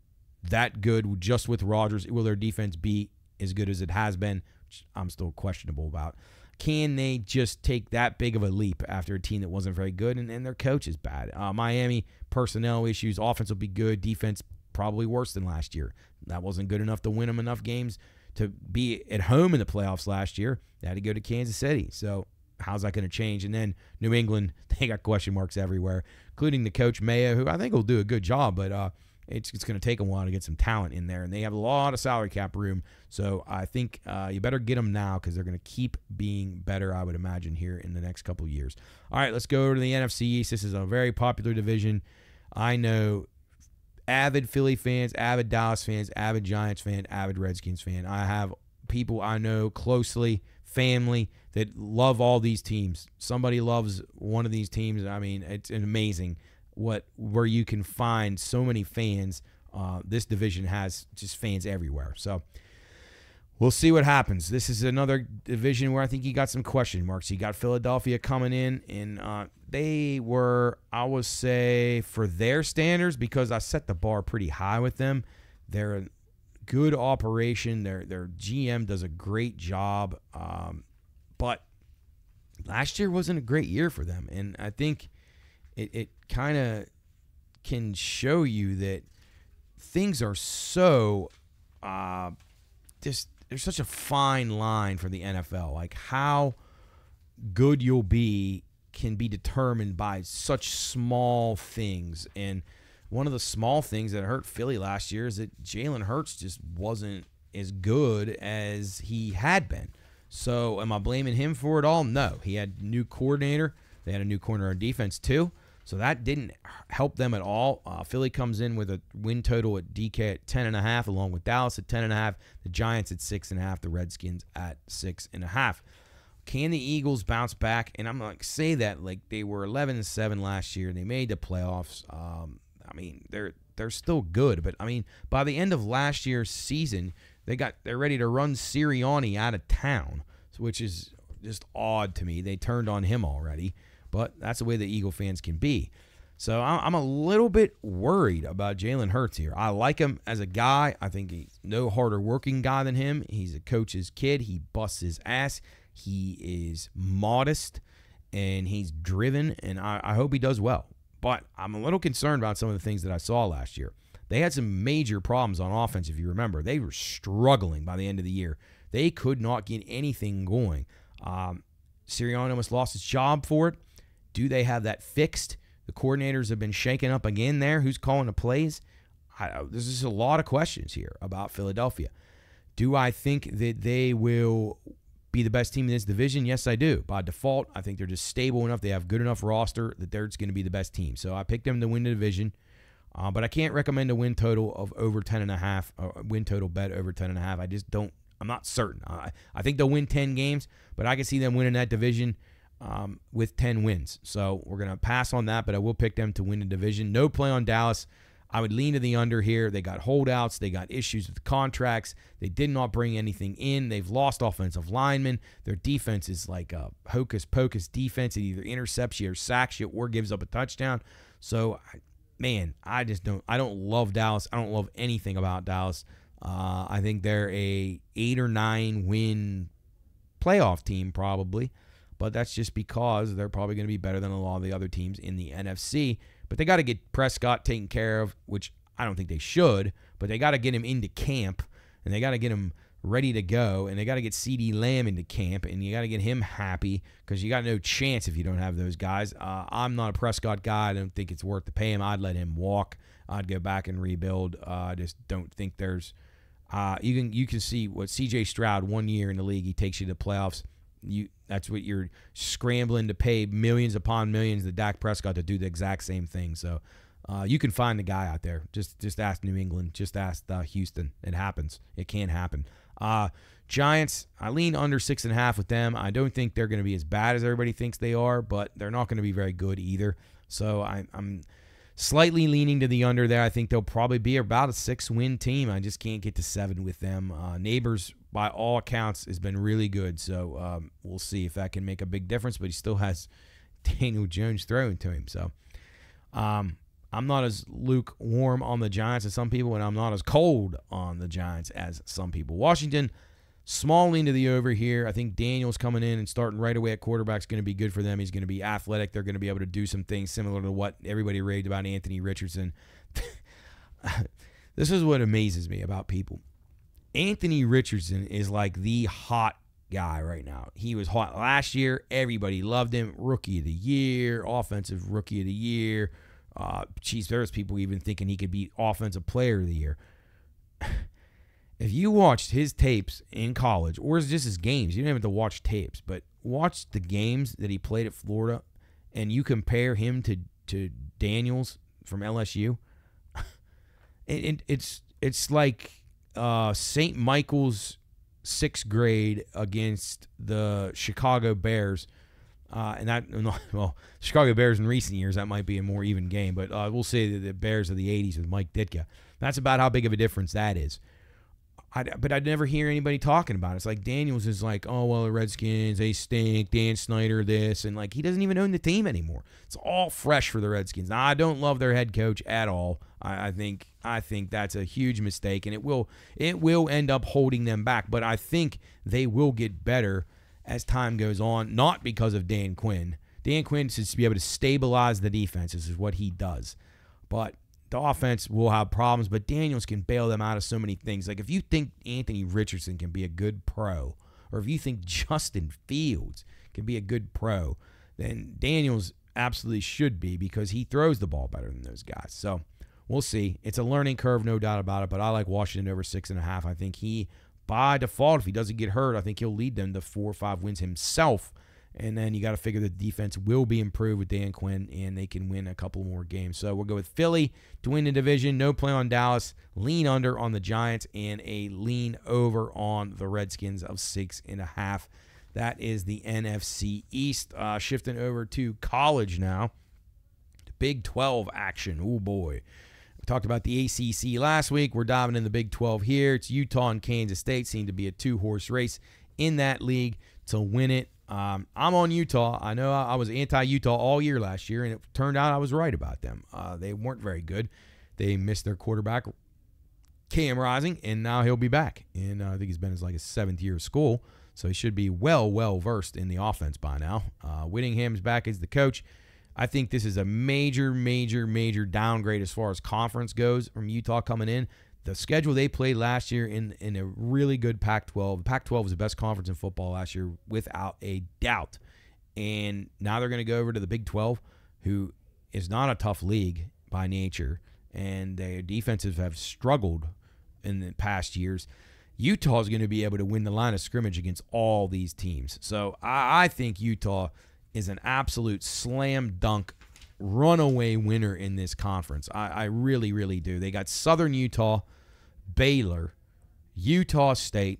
that good just with Rodgers? Will their defense be as good as it has been, which I'm still questionable about? Can they just take that big of a leap after a team that wasn't very good and their coach is bad? Miami, personnel issues. Offense will be good. Defense probably worse than last year. That wasn't good enough to win them enough games to be at home in the playoffs last year. They had to go to Kansas City. So how's that going to change? And then New England, they got question marks everywhere, including the coach Mayo, who I think will do a good job, but it's going to take a while to get some talent in there. And they have a lot of salary cap room, so I think you better get them now because they're going to keep being better, I would imagine, here in the next couple of years. All right, let's go over to the NFC East. This is a very popular division. I know avid Philly fans, avid Dallas fans, avid Giants fan, avid Redskins fan. I have people I know closely, family, that love all these teams. Somebody loves one of these teams. I mean, it's amazing where you can find so many fans. This division has just fans everywhere. So we'll see what happens. This is another division where I think you got some question marks. You got Philadelphia coming in, and they were, I would say, for their standards, because I set the bar pretty high with them, they're a good operation. Their GM does a great job. But last year wasn't a great year for them. And I think it kind of can show you that things are so there's such a fine line for the NFL. Like, how good you'll be can be determined by such small things. And one of the small things that hurt Philly last year is that Jalen Hurts just wasn't as good as he had been. So am I blaming him for it all? No. He had a new coordinator. They had a new corner on defense too. So that didn't help them at all. Philly comes in with a win total at DK at 10.5, along with Dallas at 10.5, the Giants at 6.5, the Redskins at 6.5. Can the Eagles bounce back? And I'm like, say that like they were 11-7 last year. They made the playoffs. I mean, they're still good, but I mean, by the end of last year's season, they're ready to run Sirianni out of town, which is just odd to me. They turned on him already, but that's the way the Eagle fans can be. So I'm a little bit worried about Jalen Hurts here. I like him as a guy. I think he's no harder working guy than him. He's a coach's kid. He busts his ass. He is modest, and he's driven, and I hope he does well. But I'm a little concerned about some of the things that I saw last year. They had some major problems on offense, if you remember. They were struggling by the end of the year. They could not get anything going. Sirianni almost lost his job for it. Do they have that fixed? The coordinators have been shaken up again there. Who's calling the plays? There's just a lot of questions here about Philadelphia. Do I think that they will be the best team in this division? Yes, I do. By default, I think they're just stable enough. They have good enough roster that they're just going to be the best team. So I picked them to win the division. But I can't recommend a win total of over 10.5, a win total bet over 10.5. I just don't. I'm not certain. I think they'll win 10 games, but I can see them winning that division with 10 wins. So we're going to pass on that, but I will pick them to win the division. No play on Dallas. I would lean to the under here. They got holdouts. They got issues with contracts. They did not bring anything in. They've lost offensive linemen. Their defense is like a hocus-pocus defense. It either intercepts you or sacks you or gives up a touchdown. So man, I don't love Dallas. I don't love anything about Dallas. I think they're a 8 or 9 win playoff team probably, but that's just because they're probably going to be better than a lot of the other teams in the NFC. But they got to get Prescott taken care of, which I don't think they should, but they got to get him into camp, and they got to get him ready to go, and they got to get CeeDee Lamb into camp, and you got to get him happy because you got no chance if you don't have those guys. I'm not a Prescott guy. I don't think it's worth to pay him. I'd let him walk. I'd go back and rebuild. I just don't think there's you can see what C.J. Stroud 1 year in the league, he takes you to the playoffs. That's what you're scrambling to pay millions upon millions to Dak Prescott to do the exact same thing. So you can find the guy out there. Just ask New England. Just ask Houston. It happens. It can happen. Giants, I lean under 6.5 with them. I don't think they're going to be as bad as everybody thinks they are, but they're not going to be very good either. So I'm slightly leaning to the under there. I think they'll probably be about a 6-win team. I just can't get to 7 with them. Neighbors, by all accounts, has been really good. So we'll see if that can make a big difference, but he still has Daniel Jones throwing to him. So I'm not as lukewarm on the Giants as some people, and I'm not as cold on the Giants as some people. Washington, small lean to the over here. I think Daniels coming in and starting right away at quarterback is going to be good for them. He's going to be athletic. They're going to be able to do some things similar to what everybody raved about Anthony Richardson. This is what amazes me about people. Anthony Richardson is like the hot guy right now. He was hot last year. Everybody loved him. Rookie of the year, offensive rookie of the year. There's people even thinking he could be offensive player of the year. If you watched his tapes in college, or just his games, you don't have to watch tapes, but watch the games that he played at Florida, and you compare him to Daniels from LSU, it's like St. Michael's 6th grade against the Chicago Bears. Chicago Bears in recent years, that might be a more even game, but we'll say the Bears of the 80s with Mike Ditka. That's about how big of a difference that is. But I'd never hear anybody talking about it. It's like Daniels is like, oh, well, the Redskins, they stink, Dan Snyder this, and like he doesn't even own the team anymore. It's all fresh for the Redskins. Now, I don't love their head coach at all. I think that's a huge mistake, and it will end up holding them back. But I think they will get better as time goes on, not because of Dan Quinn. Dan Quinn should be able to stabilize the defense. This is what he does. But the offense will have problems, but Daniels can bail them out of so many things. Like if you think Anthony Richardson can be a good pro, or if you think Justin Fields can be a good pro, then Daniels absolutely should be because he throws the ball better than those guys. So we'll see. It's a learning curve, no doubt about it, but I like Washington over 6.5. I think he, by default, if he doesn't get hurt, I think he'll lead them to 4 or 5 wins himself. And then you got to figure the defense will be improved with Dan Quinn, and they can win a couple more games. So we'll go with Philly to win the division. No play on Dallas. Lean under on the Giants, and a lean over on the Redskins of 6.5. That is the NFC East. Shifting over to college now. The Big 12 action. Oh, boy. We talked about the ACC last week. We're diving in the Big 12 here. It's Utah and Kansas State. Seem to be a 2-horse race in that league to win it. I'm on Utah. I know I was anti-Utah all year last year, and it turned out I was right about them. They weren't very good. They missed their quarterback, Cam Rising, and now he'll be back. And I think he's been his 7th year of school, so he should be well versed in the offense by now. Whittingham's back as the coach. I think this is a major downgrade as far as conference goes from Utah coming in. The schedule they played last year in a really good Pac-12. The Pac-12 was the best conference in football last year without a doubt. And now they're going to go over to the Big 12, who is not a tough league by nature. And their defenses have struggled in the past years. Utah is going to be able to win the line of scrimmage against all these teams. So I think Utah is an absolute slam dunk runaway winner in this conference. I really do. They got Southern Utah, Baylor, Utah State.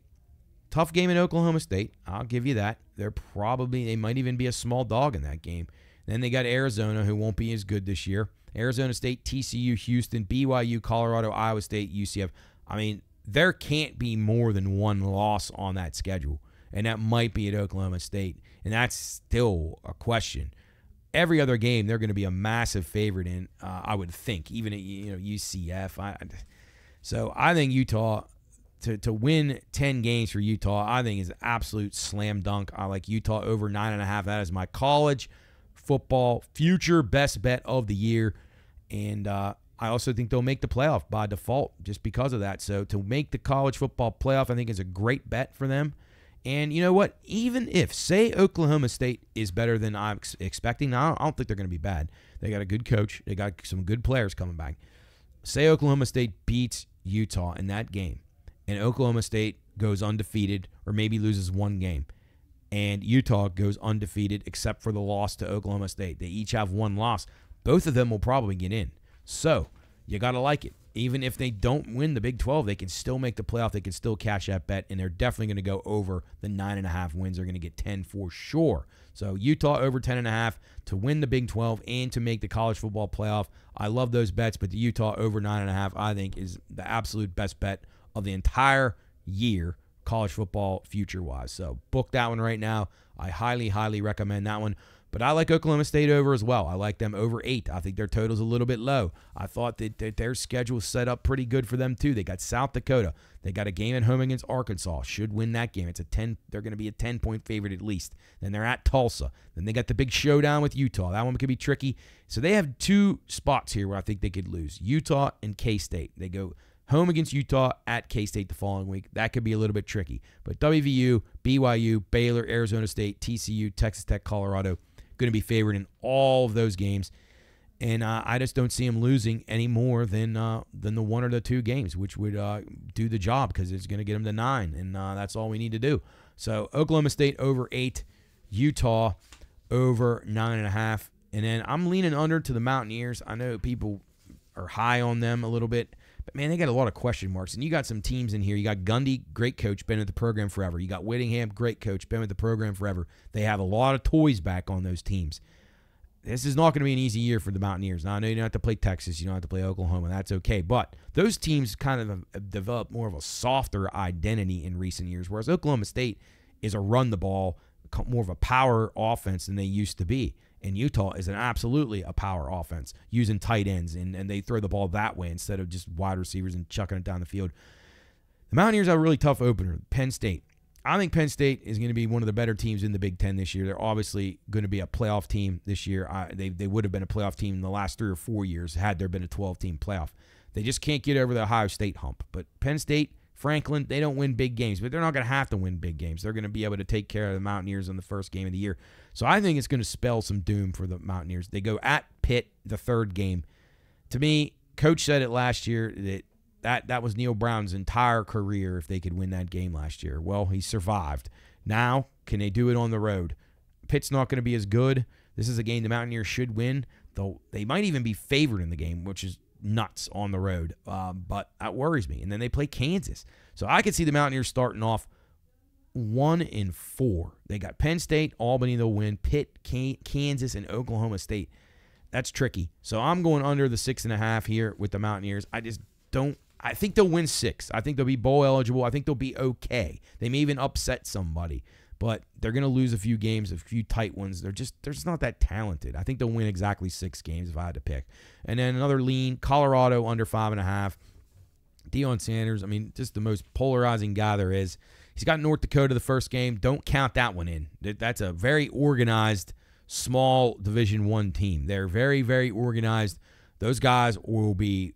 Tough game in Oklahoma State. I'll give you that. They might even be a small dog in that game. Then they got Arizona, who won't be as good this year. Arizona State, TCU, Houston, BYU, Colorado, Iowa State, UCF. I mean, there can't be more than one loss on that schedule, and that might be at Oklahoma State, and that's still a question. every other game they're going to be a massive favorite in, I would think, even at UCF. So I think Utah, to win 10 games for Utah, I think is an absolute slam dunk. I like Utah over 9.5. That is my college football future best bet of the year. And I also think they'll make the playoff by default just because of that. So to make the college football playoff, I think is a great bet for them. And you know what? Even if, say, Oklahoma State is better than I'm expecting, now I don't think they're going to be bad. They got a good coach. They got some good players coming back. Say Oklahoma State beats Utah in that game, and Oklahoma State goes undefeated or maybe loses one game, and Utah goes undefeated except for the loss to Oklahoma State. They each have one loss. Both of them will probably get in. So you got to like it. Even if they don't win the Big 12, they can still make the playoff. They can still cash that bet, and they're definitely going to go over the 9.5 wins. They're going to get 10 for sure. So Utah over 10.5 to win the Big 12 and to make the college football playoff. I love those bets, but the Utah over 9.5 I think is the absolute best bet of the entire year, college football future-wise. So book that one right now. I highly, highly recommend that one. But I like Oklahoma State over as well. I like them over 8. I think their total's a little bit low. I thought that their schedule set up pretty good for them too. They got South Dakota. They got a game at home against Arkansas. Should win that game. It's a 10. They're going to be a 10-point favorite at least. Then they're at Tulsa. Then they got the big showdown with Utah. That one could be tricky. So they have 2 spots here where I think they could lose. Utah and K-State. They go home against Utah, at K-State the following week. That could be a little bit tricky. But WVU, BYU, Baylor, Arizona State, TCU, Texas Tech, Colorado, going to be favored in all of those games, and I just don't see them losing any more than the 1 or the 2 games, which would do the job because it's going to get them to 9, and that's all we need to do. So Oklahoma State over 8, Utah over 9.5, and then I'm leaning under to the Mountaineers. I know people are high on them a little bit, but man, they got a lot of question marks, and you got some teams in here. You got Gundy, great coach, been at the program forever. You got Whittingham, great coach, been with the program forever. They have a lot of toys back on those teams. This is not going to be an easy year for the Mountaineers. Now, I know you don't have to play Texas. You don't have to play Oklahoma. That's okay. But those teams kind of have developed more of a softer identity in recent years, whereas Oklahoma State is a run the ball, more of a power offense than they used to be. And Utah is absolutely a power offense, using tight ends, and they throw the ball that way instead of just wide receivers and chucking it down the field. The Mountaineers have a really tough opener. Penn State. I think Penn State is going to be one of the better teams in the Big Ten this year. They're obviously going to be a playoff team this year. They would have been a playoff team in the last 3 or 4 years had there been a 12-team playoff. They just can't get over the Ohio State hump. But Penn State, Franklin, they don't win big games, but they're not going to have to win big games. They're going to be able to take care of the Mountaineers in the first game of the year. So I think it's going to spell some doom for the Mountaineers. They go at Pitt the 3rd game. To me, Coach said it last year that was Neil Brown's entire career if they could win that game last year. Well, he survived. Now, can they do it on the road? Pitt's not going to be as good. This is a game the Mountaineers should win, though they might even be favored in the game, which is nuts on the road. But that worries me. And then they play Kansas. So I could see the Mountaineers starting off 1-4. They got Penn State, Albany they'll win, Pitt, Kansas, and Oklahoma State. That's tricky. So I'm going under the 6.5 here with the Mountaineers. I think they'll win 6. I think they'll be bowl eligible. I think they'll be okay. They may even upset somebody, but they're going to lose a few games, a few tight ones. They're just not that talented. I think they'll win exactly 6 games if I had to pick. And then another lean, Colorado under 5.5. Deion Sanders, I mean, just the most polarizing guy there is. He's got North Dakota the first game. Don't count that one in. That's a very organized, small Division I team. They're very, very organized. Those guys will be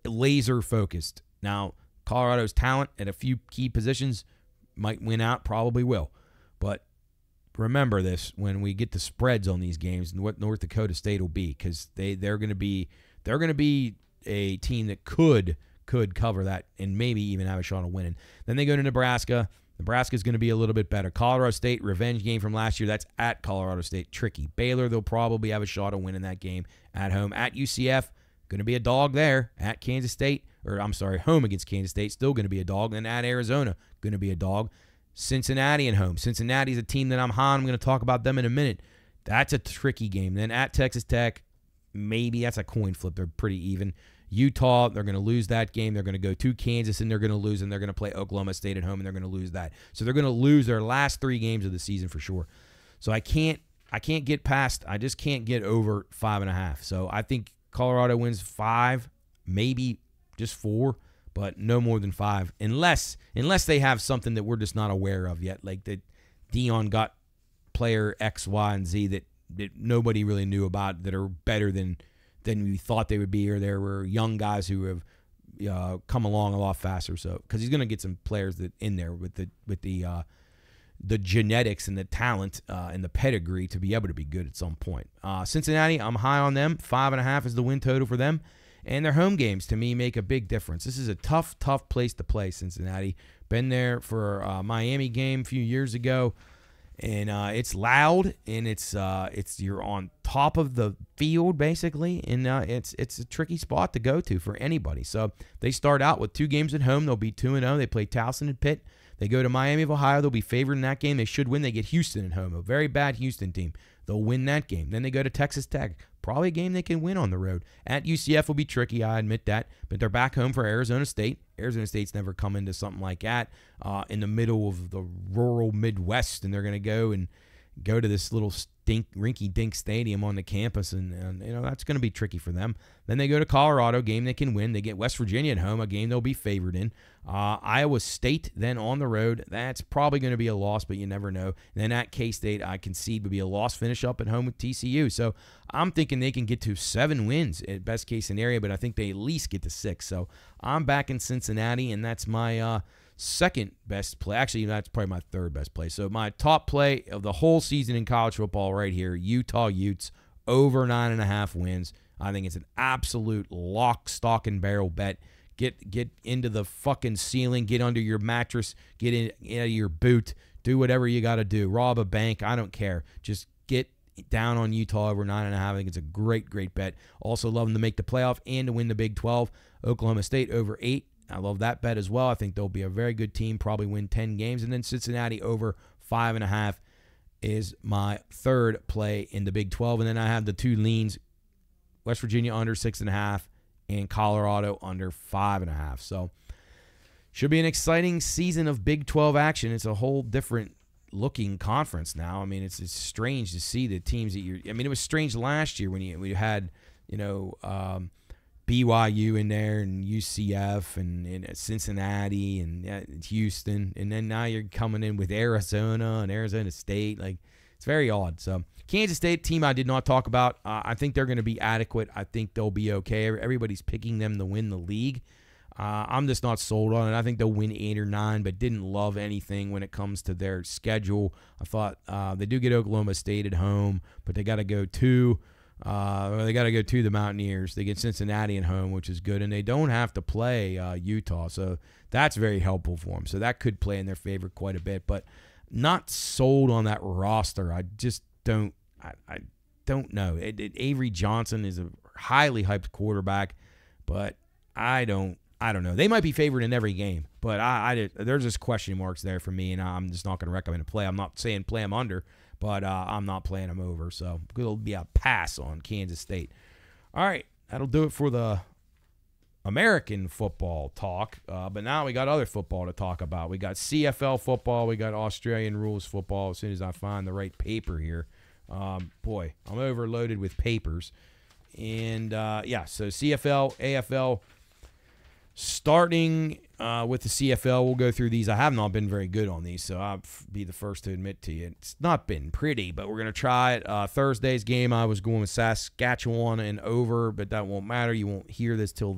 laser focused. Now, Colorado's talent at a few key positions might win out, probably will. But remember this when we get the spreads on these games and what North Dakota State will be, because they're going to be a team that could cover that and maybe even have a shot of winning. Then they go to Nebraska. Nebraska's going to be a little bit better. Colorado State, revenge game from last year. That's at Colorado State. Tricky. Baylor, they'll probably have a shot of winning that game at home. At UCF, going to be a dog there. At Kansas State, home against Kansas State, still going to be a dog. And at Arizona, going to be a dog. Cincinnati at home. Cincinnati's a team that I'm high on. I'm going to talk about them in a minute. That's a tricky game. Then at Texas Tech, maybe that's a coin flip. They're pretty even. Utah, they're going to lose that game. They're going to go to Kansas, and they're going to lose, and they're going to play Oklahoma State at home, and they're going to lose that. So they're going to lose their last 3 games of the season for sure. So I can't I just can't get over 5.5. So I think Colorado wins 5, maybe just 4, but no more than 5, unless they have something that we're just not aware of yet, like that Dion got player X, Y, and Z that nobody really knew about, that are better than we thought they would be, or there were young guys who have come along a lot faster. So because he's going to get some players that in there with the genetics and the talent and the pedigree to be able to be good at some point. Cincinnati, I'm high on them. 5.5 is the win total for them. And their home games, to me, make a big difference. This is a tough place to play, Cincinnati. Been there for a Miami game a few years ago. And it's loud, and it's you're on top of the field, basically. And it's a tricky spot to go to for anybody. So they start out with 2 games at home. They'll be 2-0. They play Towson and Pitt. They go to Miami of Ohio. They'll be favored in that game. They should win. They get Houston at home, a very bad Houston team. They'll win that game. Then they go to Texas Tech, probably a game they can win on the road. At UCF will be tricky, I admit that, but they're back home for Arizona State. Arizona State's never come into something like that in the middle of the rural Midwest, and they're going to go to this little rinky-dink stadium on the campus, and that's going to be tricky for them. Then they go to Colorado, game they can win. They get West Virginia at home, a game they'll be favored in. Iowa State then on the road. That's probably going to be a loss, but you never know. And then at K-State, I concede would be a loss, finish up at home with TCU. So I'm thinking they can get to 7 wins at best case scenario, but I think they at least get to 6. So I'm back in Cincinnati, and that's my second best play. Actually, that's probably my third best play. So my top play of the whole season in college football right here, Utah Utes over 9.5 wins. I think it's an absolute lock, stock, and barrel bet. Get into the fucking ceiling, get under your mattress, get in out of your boot, do whatever you got to do. Rob a bank, I don't care. Just get down on Utah over 9.5. I think it's a great bet. Also love them to make the playoff and to win the Big 12. Oklahoma State over 8. I love that bet as well. I think they'll be a very good team, probably win 10 games. And then Cincinnati over 5.5 is my third play in the Big 12. And then I have the 2 leans, West Virginia under 6.5 and Colorado under 5.5. So should be an exciting season of Big 12 action. It's a whole different looking conference now. I mean, it's strange to see the teams that it was strange last year when you had, BYU in there and UCF and Cincinnati and Houston, and then now you're coming in with Arizona and Arizona State. Like, it's very odd. So Kansas State, team I did not talk about. I think they're going to be adequate. I think they'll be okay. Everybody's picking them to win the league. I'm just not sold on it. I think they'll win 8 or 9, but didn't love anything when it comes to their schedule. I thought they do get Oklahoma State at home, but they got to go to the Mountaineers. They get Cincinnati at home, which is good, and they don't have to play Utah, so that's very helpful for them. So that could play in their favor quite a bit, but not sold on that roster. I just don't. I don't know. Avery Johnson is a highly hyped quarterback, but I don't know. They might be favored in every game, but there's just question marks there for me, and I'm just not going to recommend a play. I'm not saying play them under, but I'm not playing them over. So it'll be a pass on Kansas State. All right, that'll do it for the American football talk. But now we got other football to talk about. We got CFL football. We got Australian rules football. As soon as I find the right paper here. Boy, I'm overloaded with papers. And, so CFL, AFL, starting with the CFL, we'll go through these. I have not been very good on these, so I'll be the first to admit to you. It's not been pretty, but we're going to try it. Thursday's game, I was going with Saskatchewan and over, but that won't matter. You won't hear this till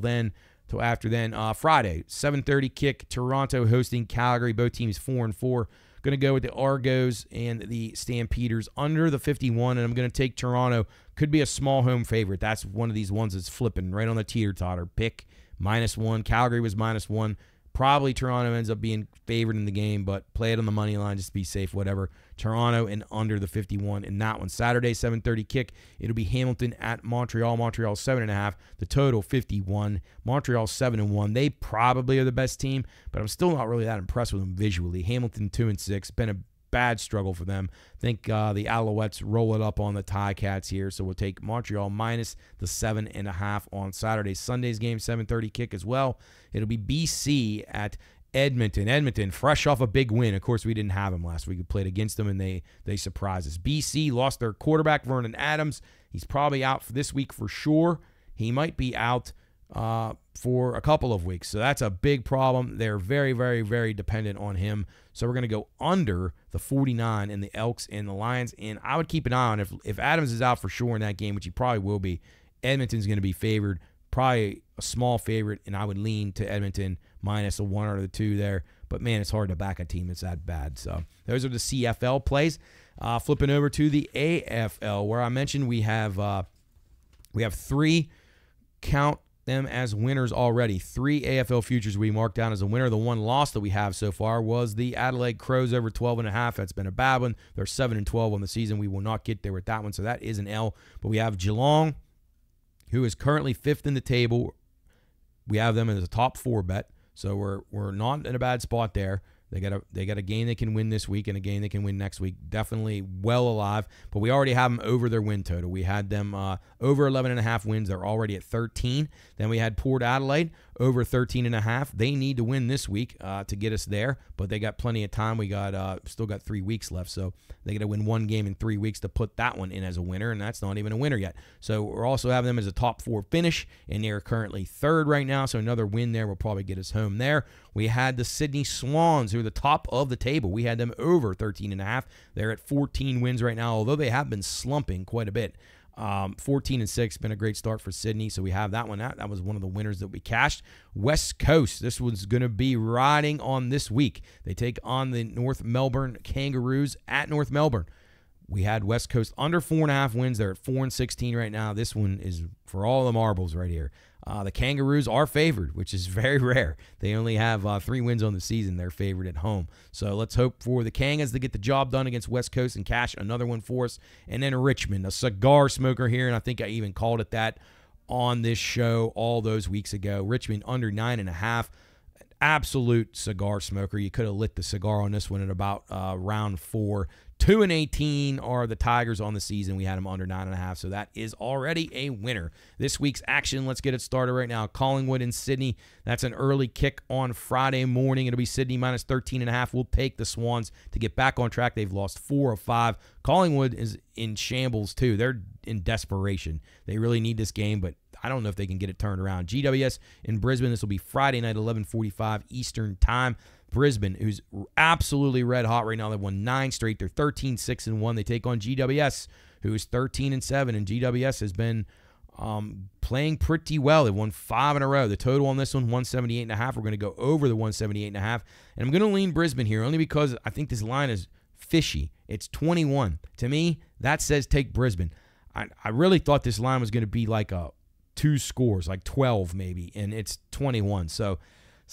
after then. Friday, 7:30 kick, Toronto hosting Calgary. Both teams 4-4. Going to go with the Argos and the Stampeders under the 51, and I'm going to take Toronto. Could be a small home favorite. That's one of these ones that's flipping right on the teeter-totter. Pick -1. Calgary was -1. Probably Toronto ends up being favored in the game, but play it on the money line just to be safe, whatever. Toronto and under the 51 in that one. Saturday, 7:30 kick. It'll be Hamilton at Montreal. Montreal 7.5. The total 51. Montreal 7-1. They probably are the best team, but I'm still not really that impressed with them visually. Hamilton 2-6. Been a bad struggle for them. I think the Alouettes roll it up on the Ticats here, so we'll take Montreal minus the 7.5 on Saturday. Sunday's game, 7:30 kick as well. It'll be BC at Edmonton, fresh off a big win. Of course, we didn't have them last week. We played against them, and they surprised us. BC lost their quarterback, Vernon Adams. He's probably out for this week for sure. He might be out for a couple of weeks. So that's a big problem. They're very, very, very dependent on him. So we're going to go under the 49 in the Elks and the Lions. And I would keep an eye on if Adams is out for sure in that game, which he probably will be, Edmonton's going to be favored, probably a small favorite, and I would lean to Edmonton minus a 1 or the 2 there. But, man, it's hard to back a team that's that bad. So those are the CFL plays. Flipping over to the AFL, where I mentioned we have 3, count them as winners already. 3 AFL futures we marked down as a winner. The one loss that we have so far was the Adelaide Crows over 12.5. That's been a bad one. They're 7-12 on the season. We will not get there with that one, so that is an L. But we have Geelong, who is currently 5th in the table. We have them as a top 4 bet, so we're not in a bad spot there. They got a game they can win this week and a game they can win next week. Definitely well alive, but we already have them over their win total. We had them over 11.5 wins. They're already at 13. Then we had Port Adelaide over 13.5. They need to win this week to get us there, but they got plenty of time. We got still got 3 weeks left, so they got to win 1 game in 3 weeks to put that one in as a winner, and that's not even a winner yet. So we're also having them as a top 4 finish, and they're currently 3rd right now, so another win there will probably get us home there. We had the Sydney Swans, who are the top of the table. We had them over 13.5. They're at 14 wins right now, although they have been slumping quite a bit. 14-6, been a great start for Sydney, so we have that one. That was one of the winners that we cashed. West Coast, this one's going to be riding on this week. They take on the North Melbourne Kangaroos at North Melbourne. We had West Coast under 4.5 wins. They're at 4-16 right now. This one is for all the marbles right here. The Kangaroos are favored, which is very rare. They only have 3 wins on the season. They're favored at home. So let's hope for the Kangas to get the job done against West Coast and cash another one for us. And then Richmond, a cigar smoker here, and I think I even called it that on this show all those weeks ago. Richmond under 9.5. Absolute cigar smoker. You could have lit the cigar on this one at about round 4. 2-18 are the Tigers on the season. We had them under 9.5, so that is already a winner. This week's action, let's get it started right now. Collingwood and Sydney. That's an early kick on Friday morning. It'll be Sydney minus 13.5. We'll take the Swans to get back on track. They've lost 4 of 5. Collingwood is in shambles, too. They're in desperation. They really need this game, but I don't know if they can get it turned around. GWS in Brisbane. This will be Friday night, 11:45 Eastern Time. Brisbane, who's absolutely red hot right now. They've won 9 straight. They're 13-6-1. They take on GWS, who is 13-7, and GWS has been playing pretty well. They've won 5 in a row. The total on this one, 178.5. We're going to go over the 178.5, and I'm going to lean Brisbane here only because I think this line is fishy. It's 21. To me, that says take Brisbane. I really thought this line was going to be like 2 scores, like 12 maybe, and it's 21. So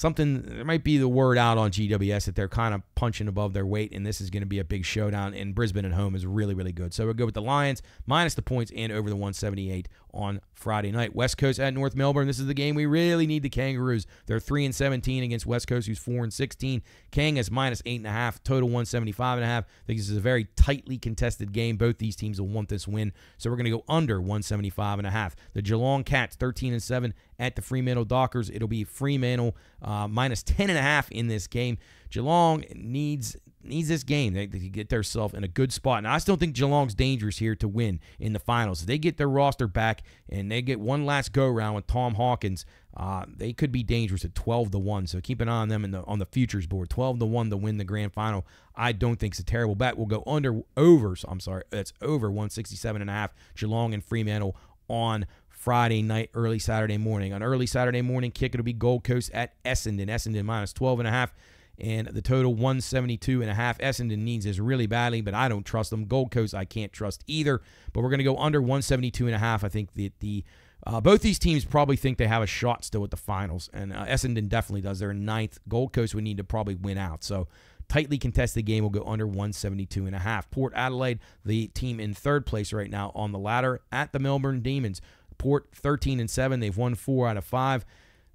there might be the word out on GWS that they're kind of punching above their weight, and this is going to be a big showdown, and Brisbane at home is really, really good. So we'll go with the Lions, minus the points, and over the 178 on Friday night. West Coast at North Melbourne. This is the game we really need the Kangaroos. They're 3-17 against West Coast, who's 4-16. Kangas minus 8.5, total 175.5. I think this is a very tightly contested game. Both these teams will want this win, so we're going to go under 175.5. The Geelong Cats, 13-7 at the Fremantle Dockers. It'll be Fremantle minus 10.5 in this game. Geelong needs this game. They get themselves in a good spot. And I still think Geelong's dangerous here to win in the finals. If they get their roster back and they get one last go-round with Tom Hawkins, they could be dangerous at 12-1. So keep an eye on them on the futures board. 12-1 to win the grand final. I don't think it's a terrible bet. We'll go over 167.5. Geelong and Fremantle on Friday night, early Saturday morning. On early Saturday morning kick, it'll be Gold Coast at Essendon. Essendon minus 12.5. And the total 172.5. Essendon needs this really badly, but I don't trust them. Gold Coast I can't trust either. But we're going to go under 172.5. I think that both these teams probably think they have a shot still at the finals, and Essendon definitely does. They're in 9th. Gold Coast would need to probably win out. So tightly contested game will go under 172.5. Port Adelaide, the team in 3rd place right now on the ladder, at the Melbourne Demons. Port 13-7. They've won 4 out of 5.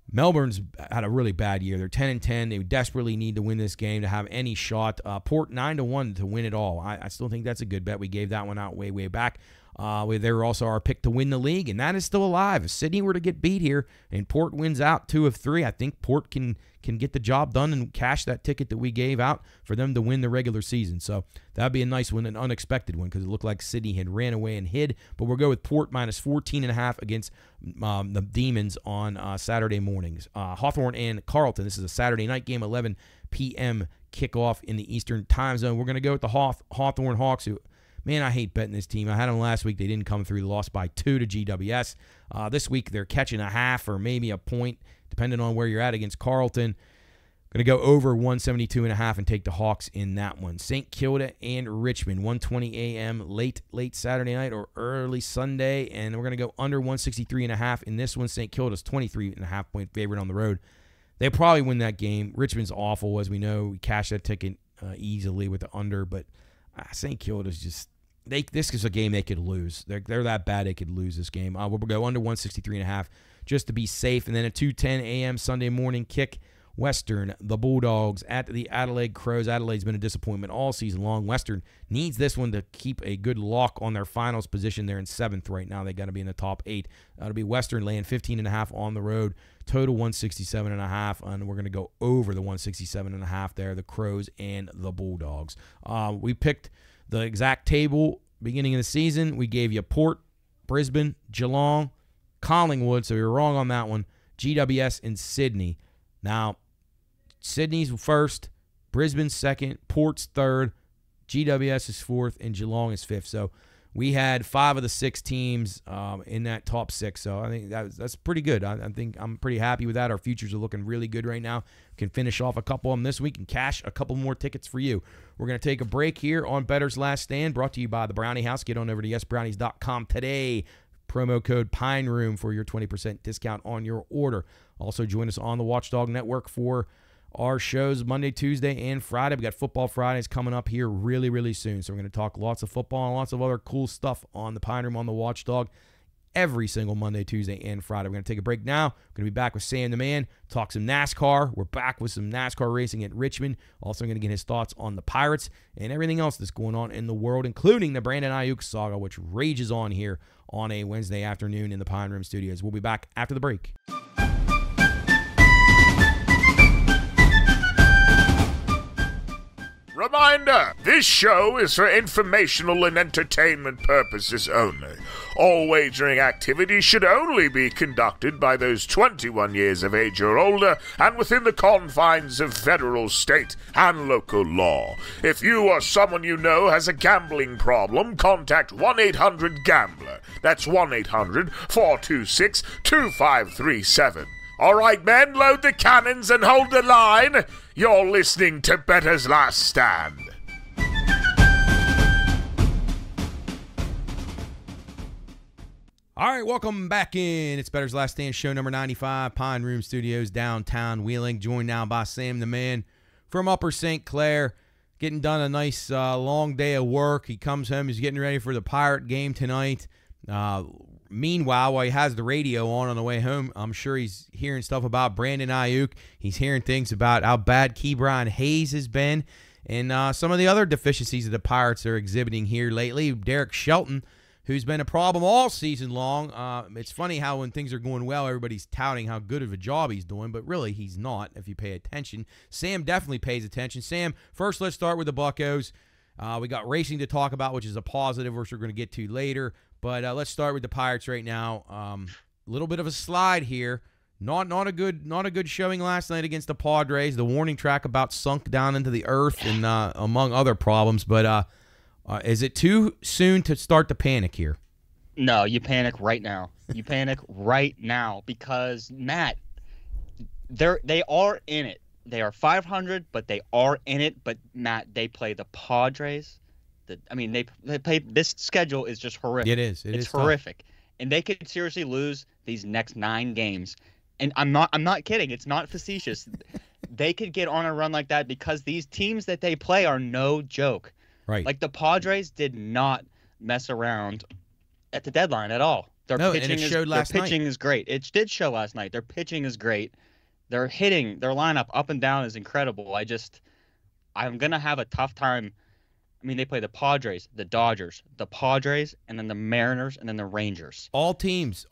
Melbourne's had a really bad year. They're 10-10. They desperately need to win this game to have any shot. Port 9-1 to win it all. I still think that's a good bet. We gave that one out way back. They were also our pick to win the league, and that is still alive. If Sydney were to get beat here and Port wins out 2 of 3, I think Port can get the job done and cash that ticket that we gave out for them to win the regular season. So that would be a nice one, an unexpected one, because it looked like Sydney had ran away and hid. But we'll go with Port minus 14.5 against the Demons on Saturday mornings. Hawthorne and Carleton. This is a Saturday night game, 11 p.m. kickoff in the Eastern time zone. We're going to go with the Hawthorne Hawks, who, man, I hate betting this team. I had them last week. They didn't come through. They lost by 2 to GWS. This week they're catching a half or maybe a point, depending on where you're at against Carleton. Going to go over 172.5 and take the Hawks in that one. St. Kilda and Richmond, 1:20 a.m. late Saturday night or early Sunday. And we're going to go under 163.5 in this one. St. Kilda's 23.5 point favorite on the road. They'll probably win that game. Richmond's awful, as we know. We cashed that ticket easily with the under. But St. Kilda's just... this is a game they could lose. They're that bad they could lose this game. We'll go under 163.5 just to be safe. And then a 2:10 a.m. Sunday morning kick. Western, the Bulldogs at the Adelaide Crows. Adelaide's been a disappointment all season long. Western needs this one to keep a good lock on their finals position. They're in 7th right now. They got to be in the top 8. That'll be Western laying 15.5 on the road. Total 167.5, and we're going to go over the 167.5 there, the Crows and the Bulldogs. We picked the exact table beginning of the season. We gave you Port, Brisbane, Geelong, Collingwood, so you're wrong on that one, GWS, and Sydney. Now, Sydney's first, Brisbane's second, Port's third, GWS is 4th, and Geelong is 5th. So we had 5 of the 6 teams in that top 6. So I think that's pretty good. I think I'm pretty happy with that. Our futures are looking really good right now. We can finish off a couple of them this week and cash a couple more tickets for you. We're going to take a break here on Bettor's Last Stand, brought to you by the Brownie House. Get on over to yesbrownies.com today. Promo code Pine Room for your 20% discount on your order. Also, join us on the Watchdog Network for our shows Monday, Tuesday, and Friday. We got Football Fridays coming up here really, really soon. So we're going to talk lots of football and lots of other cool stuff on the Pine Room on the Watchdog every single Monday, Tuesday, and Friday. We're going to take a break now. We're going to be back with Sam the Man, talk some NASCAR. We're back with some NASCAR racing at Richmond. Also going to get his thoughts on the Pirates and everything else that's going on in the world, including the Brandon Ayuk saga, which rages on here on a Wednesday afternoon in the Pine Room Studios. We'll be back after the break. Reminder, this show is for informational and entertainment purposes only. All wagering activities should only be conducted by those 21 years of age or older and within the confines of federal, state, and local law. If you or someone you know has a gambling problem, contact 1-800-GAMBLER. That's 1-800-426-2537. All right, men, load the cannons and hold the line. You're listening to Bettor's Last Stand. All right, welcome back in. It's Bettor's Last Stand, show number 95, Pine Room Studios, downtown Wheeling. Joined now by Sam the Man from Upper St. Clair. Getting done a nice long day of work. He comes home. He's getting ready for the Pirate game tonight. Meanwhile, while he has the radio on the way home, I'm sure he's hearing stuff about Brandon Ayuk. He's hearing things about how bad Ke'Bryan Hayes has been and some of the other deficiencies that the Pirates are exhibiting here lately. Derek Shelton, who's been a problem all season long. It's funny how when things are going well, everybody's touting how good of a job he's doing, but really he's not if you pay attention. Sam definitely pays attention. Sam, first let's start with the Buccos. We got racing to talk about, which is a positive, which we're going to get to later. But let's start with the Pirates right now. A little bit of a slide here. Not a good showing last night against the Padres. The warning track about sunk down into the earth and among other problems. But is it too soon to start to panic here? No, you panic right now. You panic right now because, Matt, they are in it. They are 500, but they are in it. But, Matt, they play the Padres. They play. This schedule is just horrific. It is. It's horrific, tough. And they could seriously lose these next 9 games. And I'm not kidding. It's not facetious. They could get on a run like that because these teams that they play are no joke. Right. Like the Padres did not mess around at the deadline at all. Their pitching is great. It did show last night. Their pitching is great. Their hitting, their lineup up and down is incredible. I'm gonna have a tough time. I mean, they play the Padres, the Dodgers, the Padres, and then the Mariners, and then the Rangers. All teams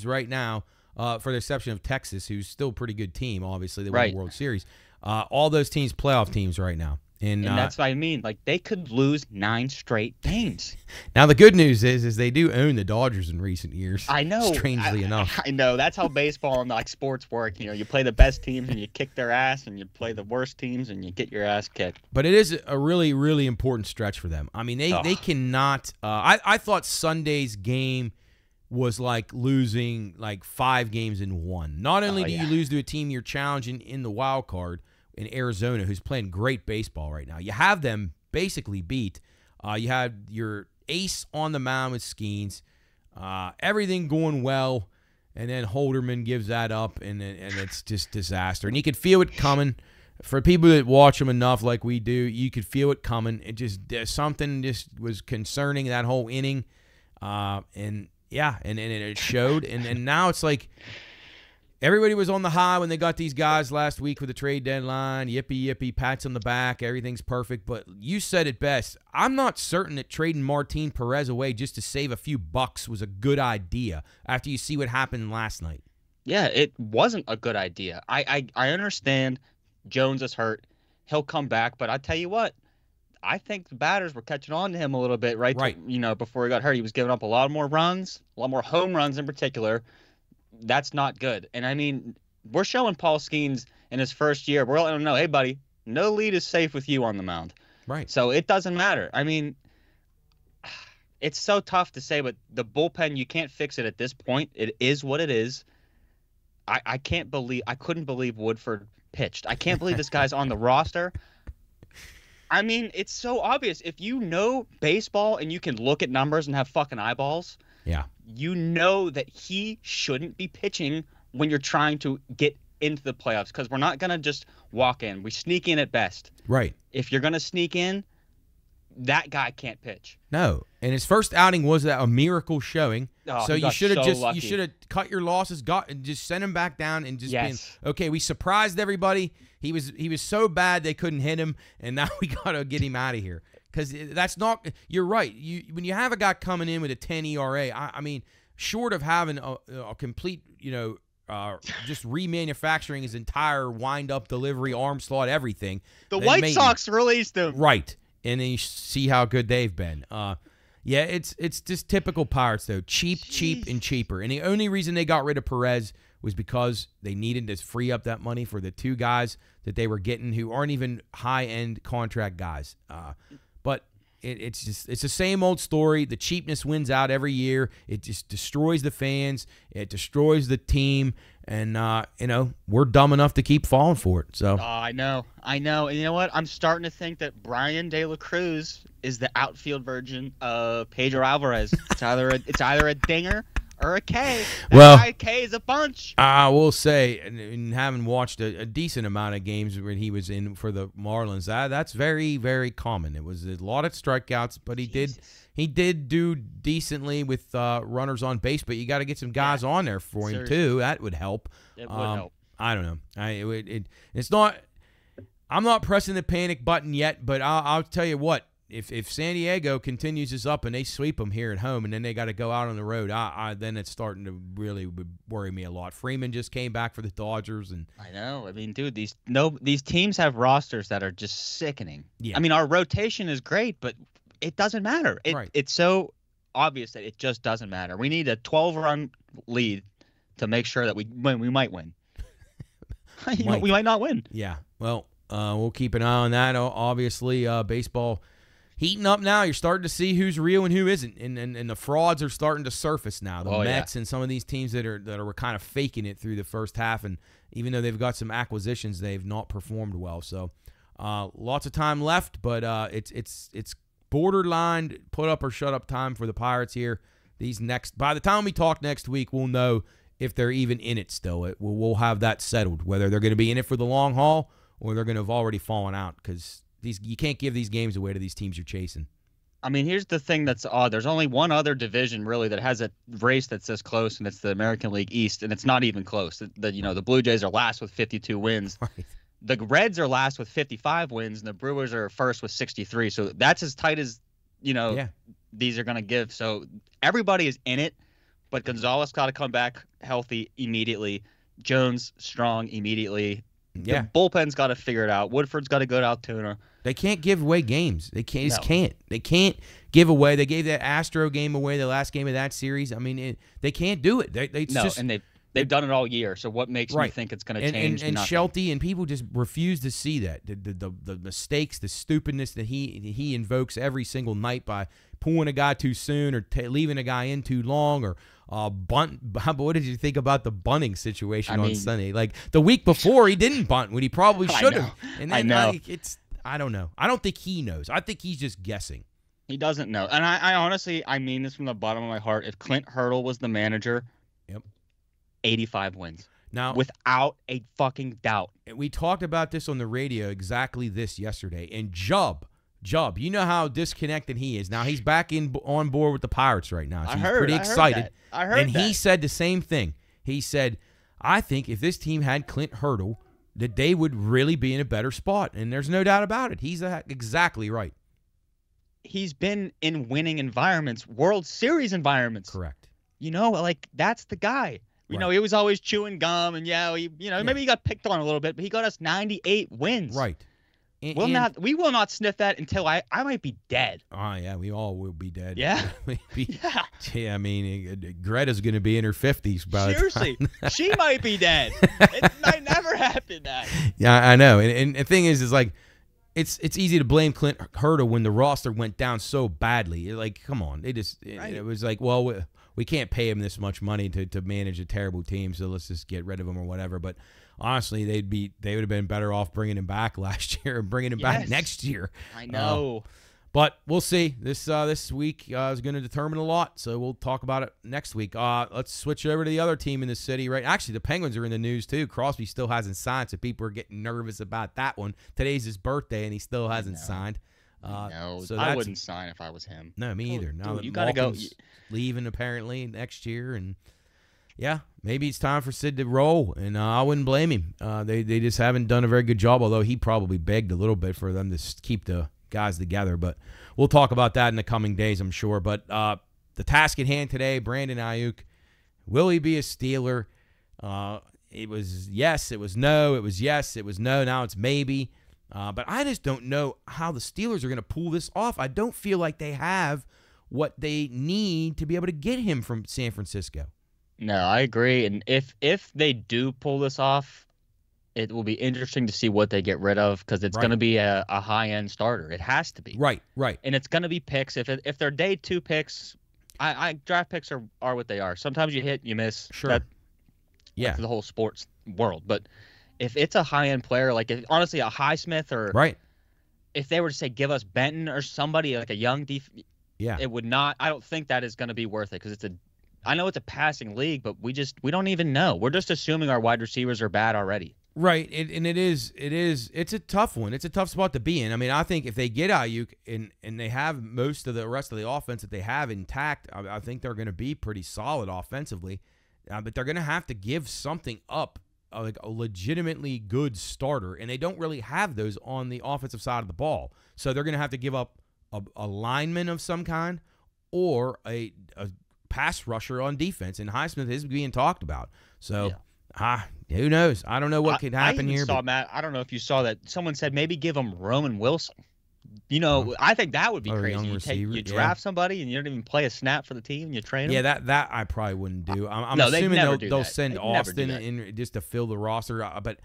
right now, for the exception of Texas, who's still a pretty good team. Obviously, they won the World Series. All those teams, playoff teams right now. And that's what I mean. Like, they could lose 9 straight games. Now, the good news is they do own the Dodgers in recent years. I know. Strangely enough. I know. That's how baseball and, like, sports work. You know, you play the best teams and you kick their ass, and you play the worst teams and you get your ass kicked. But it is a really, really important stretch for them. I mean, they cannot I thought Sunday's game was like losing, like, 5 games in one. Not only do you lose to a team you're challenging in the wild card, in Arizona, who's playing great baseball right now. You have them basically beat. You had your ace on the mound with Skeens. Everything going well, and then Holderman gives that up, and it's just disaster. And you could feel it coming. For people that watch them enough like we do, you could feel it coming. It just something just was concerning that whole inning. And it showed. And now it's like, everybody was on the high when they got these guys last week with the trade deadline. Yippee, yippee, pats on the back. Everything's perfect. But you said it best. I'm not certain that trading Martin Perez away just to save a few bucks was a good idea after you see what happened last night. Yeah, it wasn't a good idea. I understand Jones is hurt. He'll come back. But I tell you what, I think the batters were catching on to him a little bit before he got hurt. He was giving up a lot more runs, a lot more home runs in particular. That's not good. And I mean, we're showing Paul Skeens in his first year. We're letting him know, hey, buddy, no lead is safe with you on the mound. Right. So it doesn't matter. I mean, it's so tough to say, but the bullpen, you can't fix it at this point. It is what it is. I couldn't believe Woodford pitched. I can't believe this guy's on the roster. I mean, it's so obvious. If you know baseball and you can look at numbers and have fucking eyeballs, yeah, you know that he shouldn't be pitching when you're trying to get into the playoffs, because we're not going to just walk in. We sneak in at best. Right. If you're going to sneak in, that guy can't pitch. No. And his first outing was a miracle showing. Oh, so you should have lucky. you should have cut your losses, and just sent him back down and just been okay. We surprised everybody. He was so bad they couldn't hit him, and now we got to get him out of here. Because that's not – you're right. When you have a guy coming in with a 10 ERA, I mean, short of having a complete, just remanufacturing his entire wind-up delivery, arm slot, everything. The White Sox released him. Right. And then you see how good they've been. It's just typical Pirates, though. Cheap, and cheaper. And the only reason they got rid of Perez was because they needed to free up that money for the 2 guys that they were getting who aren't even high-end contract guys. But it's the same old story. The cheapness wins out every year. It just destroys the fans. It destroys the team. And, we're dumb enough to keep falling for it. So I know. And you know what? I'm starting to think that Brian De La Cruz is the outfield version of Pedro Alvarez. It's either a dinger or a K. That guy K is a bunch. I will say, and having watched a decent amount of games when he was in for the Marlins, that's very, very common. It was a lot of strikeouts, but he did do decently with runners on base. But you got to get some guys on there for him too. That would help. It would help. I don't know. It's not. I'm not pressing the panic button yet, but I'll tell you what. If San Diego continues this up and they sweep them here at home and then they got to go out on the road, then it's starting to really worry me a lot. Freeman just came back for the Dodgers, and I know. I mean, dude, these teams have rosters that are just sickening. Yeah. I mean, our rotation is great, but it doesn't matter. It's so obvious that it just doesn't matter. We need a 12-run lead to make sure that we might win. We might not win. Yeah. Well, we'll keep an eye on that. Obviously, baseball heating up now. You're starting to see who's real and who isn't, and the frauds are starting to surface now. The Mets and some of these teams that are kind of faking it through the first half, and even though they've got some acquisitions, they've not performed well. So, lots of time left, but it's borderline put up or shut up time for the Pirates here. By the time we talk next week, we'll know if they're even in it still. We'll have that settled, whether they're going to be in it for the long haul or they're going to have already fallen out, because you can't give these games away to these teams you're chasing. I mean, here's the thing that's odd. There's only one other division really that has a race that's this close, and it's the American League East, and it's not even close. The Blue Jays are last with 52 wins. Right. The Reds are last with 55 wins, and the Brewers are first with 63. So that's as tight as, these are going to give. So everybody is in it, but Gonzalez got to come back healthy immediately. Jones strong immediately. Yeah. The bullpen's got to figure it out. Woodford's got to go to Altoona. They can't give away games. They can't. Just can't. They can't give away. They gave that Astro game away, the last game of that series. I mean, they can't do it. And they've done it all year. So what makes me think it's going to change? And Shelty and people just refuse to see that the mistakes, the stupidness that he invokes every single night by pulling a guy too soon or leaving a guy in too long or bunt. What did you think about the bunting situation on Sunday? Like the week before, he didn't bunt when he probably should have. And then I don't know. I don't think he knows. I think he's just guessing. He doesn't know. And I honestly, I mean this from the bottom of my heart. If Clint Hurdle was the manager, 85 wins. Now, without a fucking doubt. We talked about this on the radio exactly this yesterday. And Jubb, you know how disconnected he is. Now he's back on board with the Pirates right now. So he's pretty excited. I heard that. He said the same thing. He said, I think if this team had Clint Hurdle, that they would really be in a better spot. And there's no doubt about it. He's exactly right. He's been in winning environments, World Series environments. Correct. That's the guy. You know, he was always chewing gum, and maybe he got picked on a little bit, but he got us 98 wins. Right. We will not sniff that until I might be dead. Oh yeah, we all will be dead. Yeah. Yeah. I mean, Greta's going to be in her 50s by Seriously, the time. she might be dead. It might never happen. That. Yeah, I know. And the thing is like, it's easy to blame Clint Hurdle when the roster went down so badly. Like, come on, it was like, well, we can't pay him this much money to manage a terrible team, so let's just get rid of him or whatever. But honestly, they would have been better off bringing him back last year and bringing him back next year. I know. But we'll see. This week is going to determine a lot, so we'll talk about it next week. Let's switch over to the other team in the city. Right? Actually, the Penguins are in the news too. Crosby still hasn't signed, so people are getting nervous about that one. Today's his birthday, and he still hasn't signed. No, so I wouldn't sign if I was him. No, me either. Now dude, that you gotta go. Leaving apparently next year, and maybe it's time for Sid to roll, and I wouldn't blame him. They just haven't done a very good job, although he probably begged a little bit for them to keep the guys together. But we'll talk about that in the coming days, I'm sure. But the task at hand today, Brandon Ayuk, will he be a Steeler? It was yes, it was no, it was yes, it was no, now it's maybe. But I just don't know how the Steelers are going to pull this off. I don't feel like they have what they need to be able to get him from San Francisco. No, I agree. And if they do pull this off, it will be interesting to see what they get rid of, because it's going to be a high-end starter. It has to be. Right. And it's going to be picks. If they're day 2 picks, draft picks are what they are. Sometimes you hit, you miss. Sure. That's the whole sports world. But if it's a high-end player, like honestly a Highsmith or if they were to say give us Benton or somebody like a young it would not. I don't think that is going to be worth it, because I know it's a passing league, but we don't even know. We're just assuming our wide receivers are bad already. Right, it's a tough one. It's a tough spot to be in. I mean, I think if they get Ayuk and they have most of the rest of the offense that they have intact, I think they're going to be pretty solid offensively. But they're going to have to give something up, like a legitimately good starter, and they don't really have those on the offensive side of the ball. So they're going to have to give up a lineman of some kind or a pass rusher on defense, and Highsmith is being talked about. So who knows? I don't know what could happen here. Matt, I don't know if you saw that. Someone said maybe give him Roman Wilson. I think that would be crazy. You draft somebody and you don't even play a snap for the team and you train them. Yeah, that I probably wouldn't do. I'm assuming they'll send Austin in just to fill the roster. But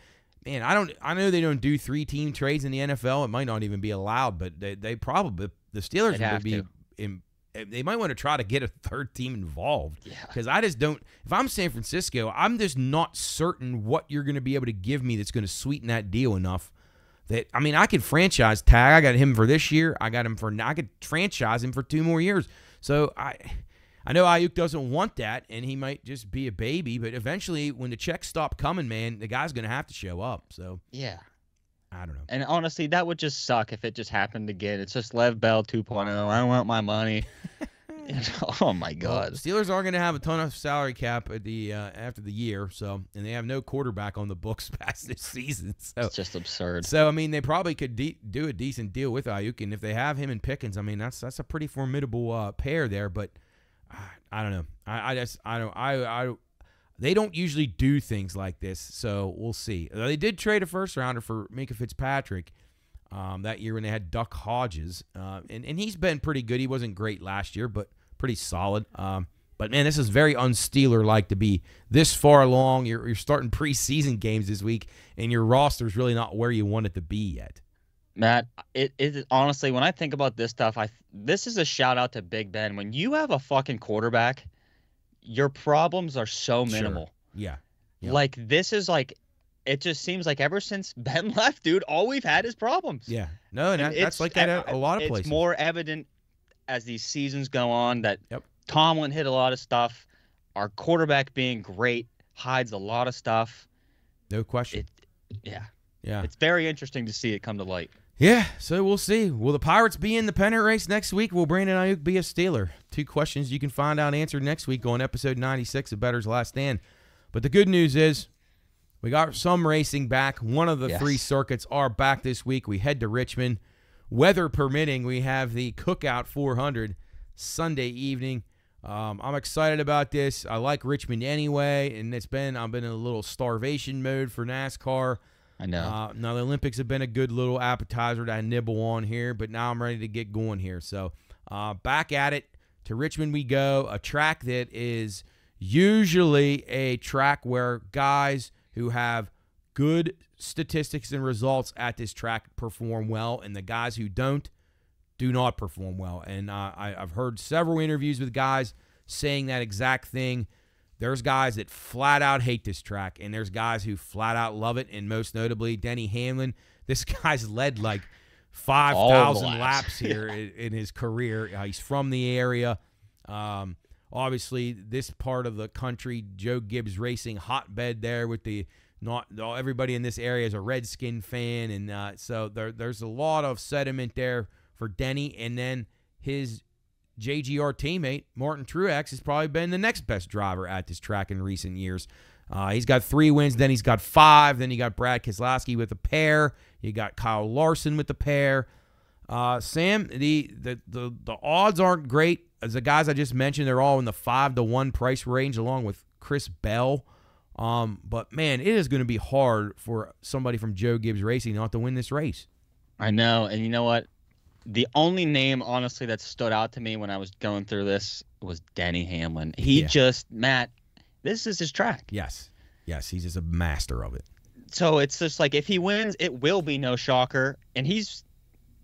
man, I know they don't do 3-team trades in the NFL. It might not even be allowed, but they probably, the Steelers would be they might want to try to get a third team involved, because I just don't. If I'm San Francisco, I'm just not certain what you're going to be able to give me that's going to sweeten that deal enough. That, I mean, I could franchise tag. I got him for this year. I could franchise him for 2 more years. So I know Ayuk doesn't want that, and he might just be a baby. But eventually, when the checks stop coming, man, the guy's going to have to show up. So I don't know. And honestly, that would just suck if it just happened again. It's just Lev Bell 2.0. I want my money. Oh my God. Well, Steelers are going to have a ton of salary cap at the after the year, and they have no quarterback on the books past this season. So It's just absurd. So I mean, they probably could do a decent deal with Ayuk, and if they have him and Pickens, I mean that's a pretty formidable pair there. But I don't know. I don't. They don't usually do things like this, so we'll see. They did trade a first rounder for Minka Fitzpatrick that year when they had Duck Hodges, and he's been pretty good. He wasn't great last year, but pretty solid. But man, this is very un-Steeler-like to be this far along. You're starting preseason games this week, and your roster's really not where you want it to be yet. Matt, it honestly, when I think about this stuff, this is a shout out to Big Ben. When you have a fucking quarterback, your problems are so minimal. Sure. Yeah. Yep. Like this is like, it just seems like ever since Ben left, dude, all we've had is problems. Yeah. No, and that's like that at a lot of places. It's more evident as these seasons go on that yep. Tomlin hit a lot of stuff. Our quarterback being great hides a lot of stuff. No question. Yeah. It's very interesting to see it come to light. Yeah, so we'll see. Will the Pirates be in the pennant race next week? Will Brandon Ayuk be a Steeler? 2 questions you can find out answered next week on episode 96 of Bettor's Last Stand. But the good news is we got some racing back. One of the 3 circuits are back this week. We head to Richmond. Weather permitting, we have the Cookout 400 Sunday evening. I'm excited about this. I like Richmond anyway, and I've been in a little starvation mode for NASCAR. I know. Now, the Olympics have been a good little appetizer to nibble on here, but now I'm ready to get going here. So back at it. To Richmond we go, a track that is usually a track where guys who have good statistics and results at this track perform well, and the guys who do not perform well. And I've heard several interviews with guys saying that exact thing. There's guys that flat out hate this track, and there's guys who flat out love it, and most notably Denny Hamlin. This guy's led like 5,000 laps here in his career. He's from the area. Obviously, this part of the country, Joe Gibbs Racing hotbed there with everybody in this area is a Redskin fan, and so there's a lot of sediment there for Denny, and then his JGR teammate, Martin Truex, has probably been the next best driver at this track in recent years. He's got 3 wins, then he's got 5, then you got Brad Keselowski with a pair, you got Kyle Larson with the pair. Sam, the odds aren't great. As the guys I just mentioned, they're all in the 5-1 price range, along with Chris Bell. But man, it is going to be hard for somebody from Joe Gibbs Racing not to win this race. I know, and you know what? The only name, honestly, that stood out to me when I was going through this was Denny Hamlin. Matt, this is his track. Yes, he's just a master of it. So it's just like if he wins, it will be no shocker. And he's,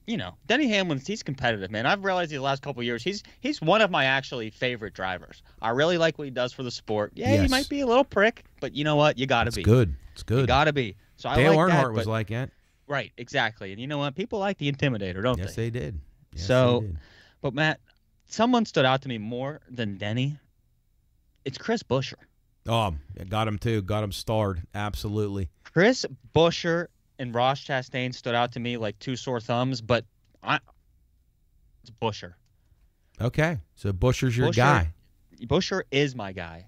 Denny Hamlin, he's competitive, man. I've realized the last couple of years, he's one of my actually favorite drivers. I really like what he does for the sport. Yeah, He might be a little prick, but you know what? You got to be. It's good. You got to be. So Dale like Earnhardt was like that. Right, exactly. And you know what? People like the Intimidator, don't they? Yes, they did. But Matt, someone stood out to me more than Denny. It's Chris Buescher. Oh, got him too. Got him starred. Absolutely. Chris Buescher and Ross Chastain stood out to me like 2 sore thumbs, but it's Buescher. Okay, so Buescher's your guy. Buescher is my guy.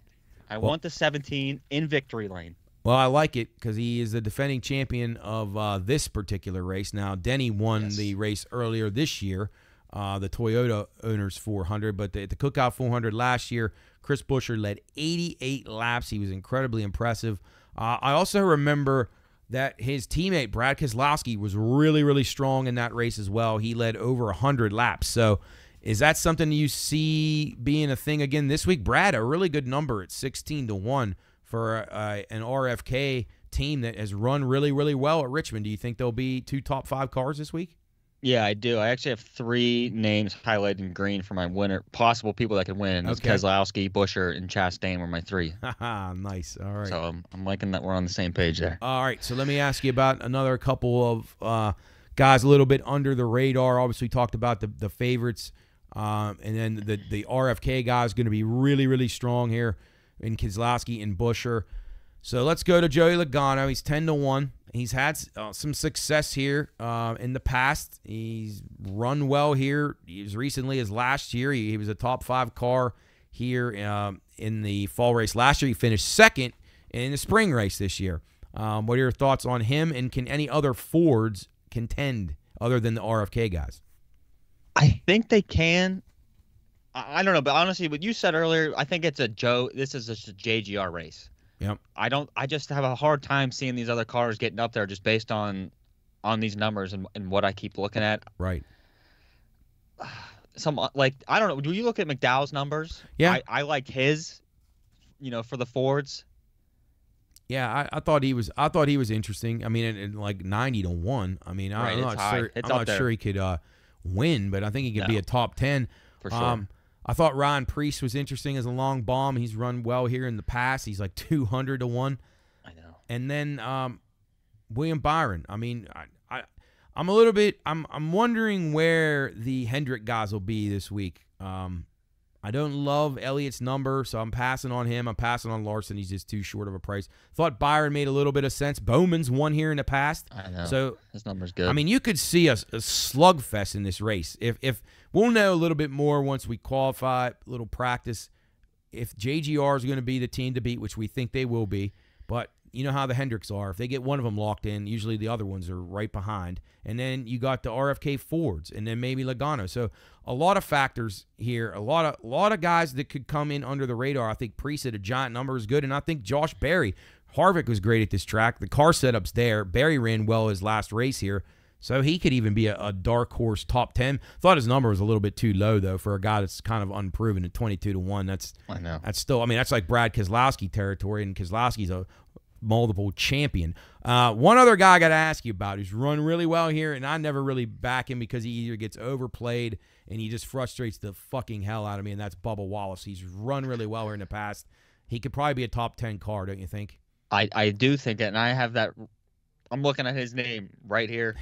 I want the 17 in victory lane. Well, I like it because he is the defending champion of this particular race. Now, Denny won the race earlier this year, the Toyota Owners 400, but the Cookout 400 last year, Chris Buescher led 88 laps. He was incredibly impressive. I also remember that his teammate, Brad Keselowski, was really, really strong in that race as well. He led over 100 laps. So is that something you see being a thing again this week? Brad, a really good number at 16-1 for an RFK team that has run really, really well at Richmond. Do you think there'll be 2 top 5 cars this week? Yeah, I do. I actually have 3 names highlighted in green for my winner, possible people that could win. It's Keselowski, Buescher, and Chastain were my 3. Nice. All right. So I'm liking that we're on the same page there. All right. So let me ask you about another couple of guys a little bit under the radar. Obviously, talked about the favorites, and then the RFK guy is going to be really, really strong here in Keselowski and Buescher. So let's go to Joey Logano. He's 10-1. He's had some success here in the past. He's run well here. As recently as last year, he was a top 5 car here in the fall race. Last year, he finished second in the spring race this year. What are your thoughts on him, and can any other Fords contend other than the RFK guys? I think they can. I don't know, but honestly, what you said earlier, I think it's this is just a JGR race. Yep. I just have a hard time seeing these other cars getting up there just based on these numbers and what I keep looking at. Right. I don't know. Do you look at McDowell's numbers? Yeah. I like his, for the Fords. Yeah, I thought he was interesting. I mean, in like 90-1. I mean, I'm not sure he could win, but I think he could be a top 10 for sure. I thought Ryan Preece was interesting as a long bomb. He's run well here in the past. He's like 200-1. I know. And then William Byron. I mean, I'm a little bit. I'm wondering where the Hendrick guys will be this week. I don't love Elliott's number, so I'm passing on him. I'm passing on Larson. He's just too short of a price. Thought Byron made a little bit of sense. Bowman's won here in the past. I know. So his number's good. I mean, you could see a slugfest in this race. If we'll know a little bit more once we qualify, a little practice, if JGR is going to be the team to beat, which we think they will be. But you know how the Hendricks are. If they get one of them locked in, usually the other ones are right behind. And then you got the RFK Fords, and then maybe Logano. So a lot of factors here. A lot of guys that could come in under the radar. I think Preece at a giant number is good, and I think Josh Berry. Harvick was great at this track. The car setup's there. Berry ran well his last race here. So he could even be a dark horse top 10. Thought his number was a little bit too low, though, for a guy that's kind of unproven at 22-1. That's still, I mean, that's like Brad Keselowski territory, and Keselowski's a multiple champion. One other guy I got to ask you about who's run really well here, and I never really back him because he either gets overplayed and he just frustrates the fucking hell out of me, and that's Bubba Wallace. He's run really well here in the past. He could probably be a top 10 car, don't you think? I do think it, and I have that. I'm looking at his name right here.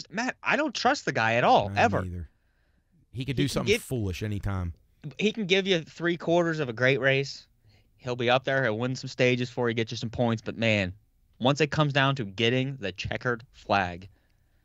Matt, I don't trust the guy at all, ever. Either. He could do something foolish anytime. He can give you 3/4 of a great race. He'll be up there. He'll win some stages before he gets you some points. But, man, once it comes down to getting the checkered flag,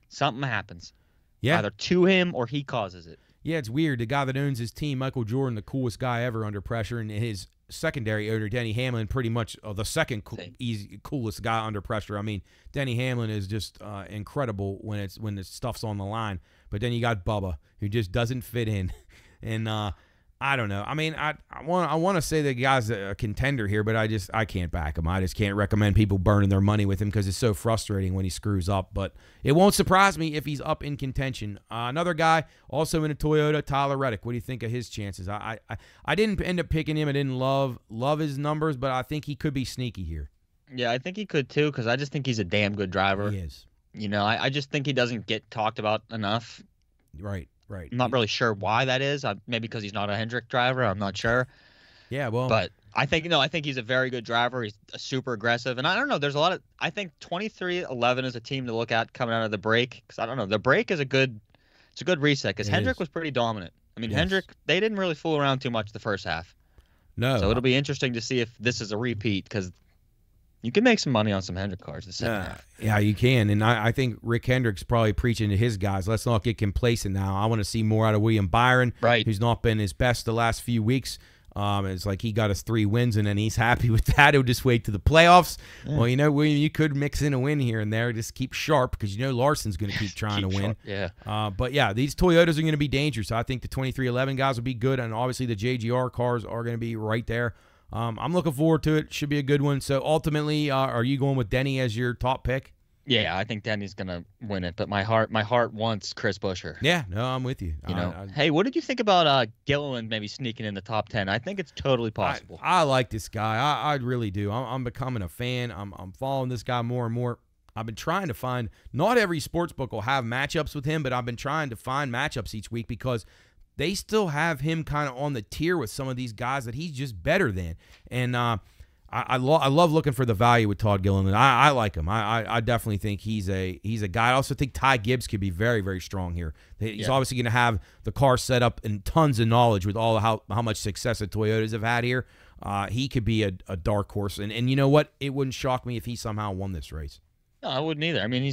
something happens. Yeah. Either to him or he causes it. Yeah, it's weird. The guy that owns his team, Michael Jordan, the coolest guy ever under pressure, and his secondary owner, Denny Hamlin, pretty much the second coolest guy under pressure. I mean, Denny Hamlin is just incredible when the stuff's on the line. But then you got Bubba, who just doesn't fit in. And I don't know. I mean, I want to say the guy's a contender here, but I can't back him. I just can't recommend people burning their money with him because it's so frustrating when he screws up. But it won't surprise me if he's up in contention. Another guy also in a Toyota, Tyler Reddick. What do you think of his chances? I didn't end up picking him. I didn't love his numbers, but I think he could be sneaky here. Yeah, I think he could too because I just think he's a damn good driver. He is. I just think he doesn't get talked about enough. Right. I'm not really sure why that is. Maybe because he's not a Hendrick driver. I'm not sure. Yeah, well. But I think he's a very good driver. He's super aggressive. And I don't know. There's a lot of – I think 23-11 is a team to look at coming out of the break. Because I don't know. The break is a good reset because Hendrick was pretty dominant. I mean, Hendrick, they didn't really fool around too much the first half. No. So it'll be interesting to see if this is a repeat because – you can make some money on some Hendrick cars the second half. Yeah, you can. And I think Rick Hendrick's probably preaching to his guys, let's not get complacent now. I want to see more out of William Byron, who's not been his best the last few weeks. It's like he got us 3 wins, and then he's happy with that. He'll just wait to the playoffs. Yeah. Well, William, you could mix in a win here and there. Just keep sharp because Larson's going to keep trying to win. Yeah. But, yeah, these Toyotas are going to be dangerous. I think the 23-11 guys will be good, and obviously the JGR cars are going to be right there. I'm looking forward to it. Should be a good one. So, ultimately, are you going with Denny as your top pick? Yeah, I think Denny's going to win it, but my heart wants Chris Buescher. Yeah, no, I'm with you. Hey, what did you think about Gilliland maybe sneaking in the top 10? I think it's totally possible. I like this guy. I really do. I'm becoming a fan. I'm following this guy more and more. I've been trying to find – not every sportsbook will have matchups with him, but I've been trying to find matchups each week because – they still have him kind of on the tier with some of these guys that he's just better than. And I love looking for the value with Todd Gilliland. I like him. I definitely think he's a guy. I also think Ty Gibbs could be very, very strong here. He's obviously going to have the car set up and tons of knowledge with all of how much success the Toyotas have had here. He could be a dark horse. And you know what? It wouldn't shock me if he somehow won this race. No, I wouldn't either. I mean,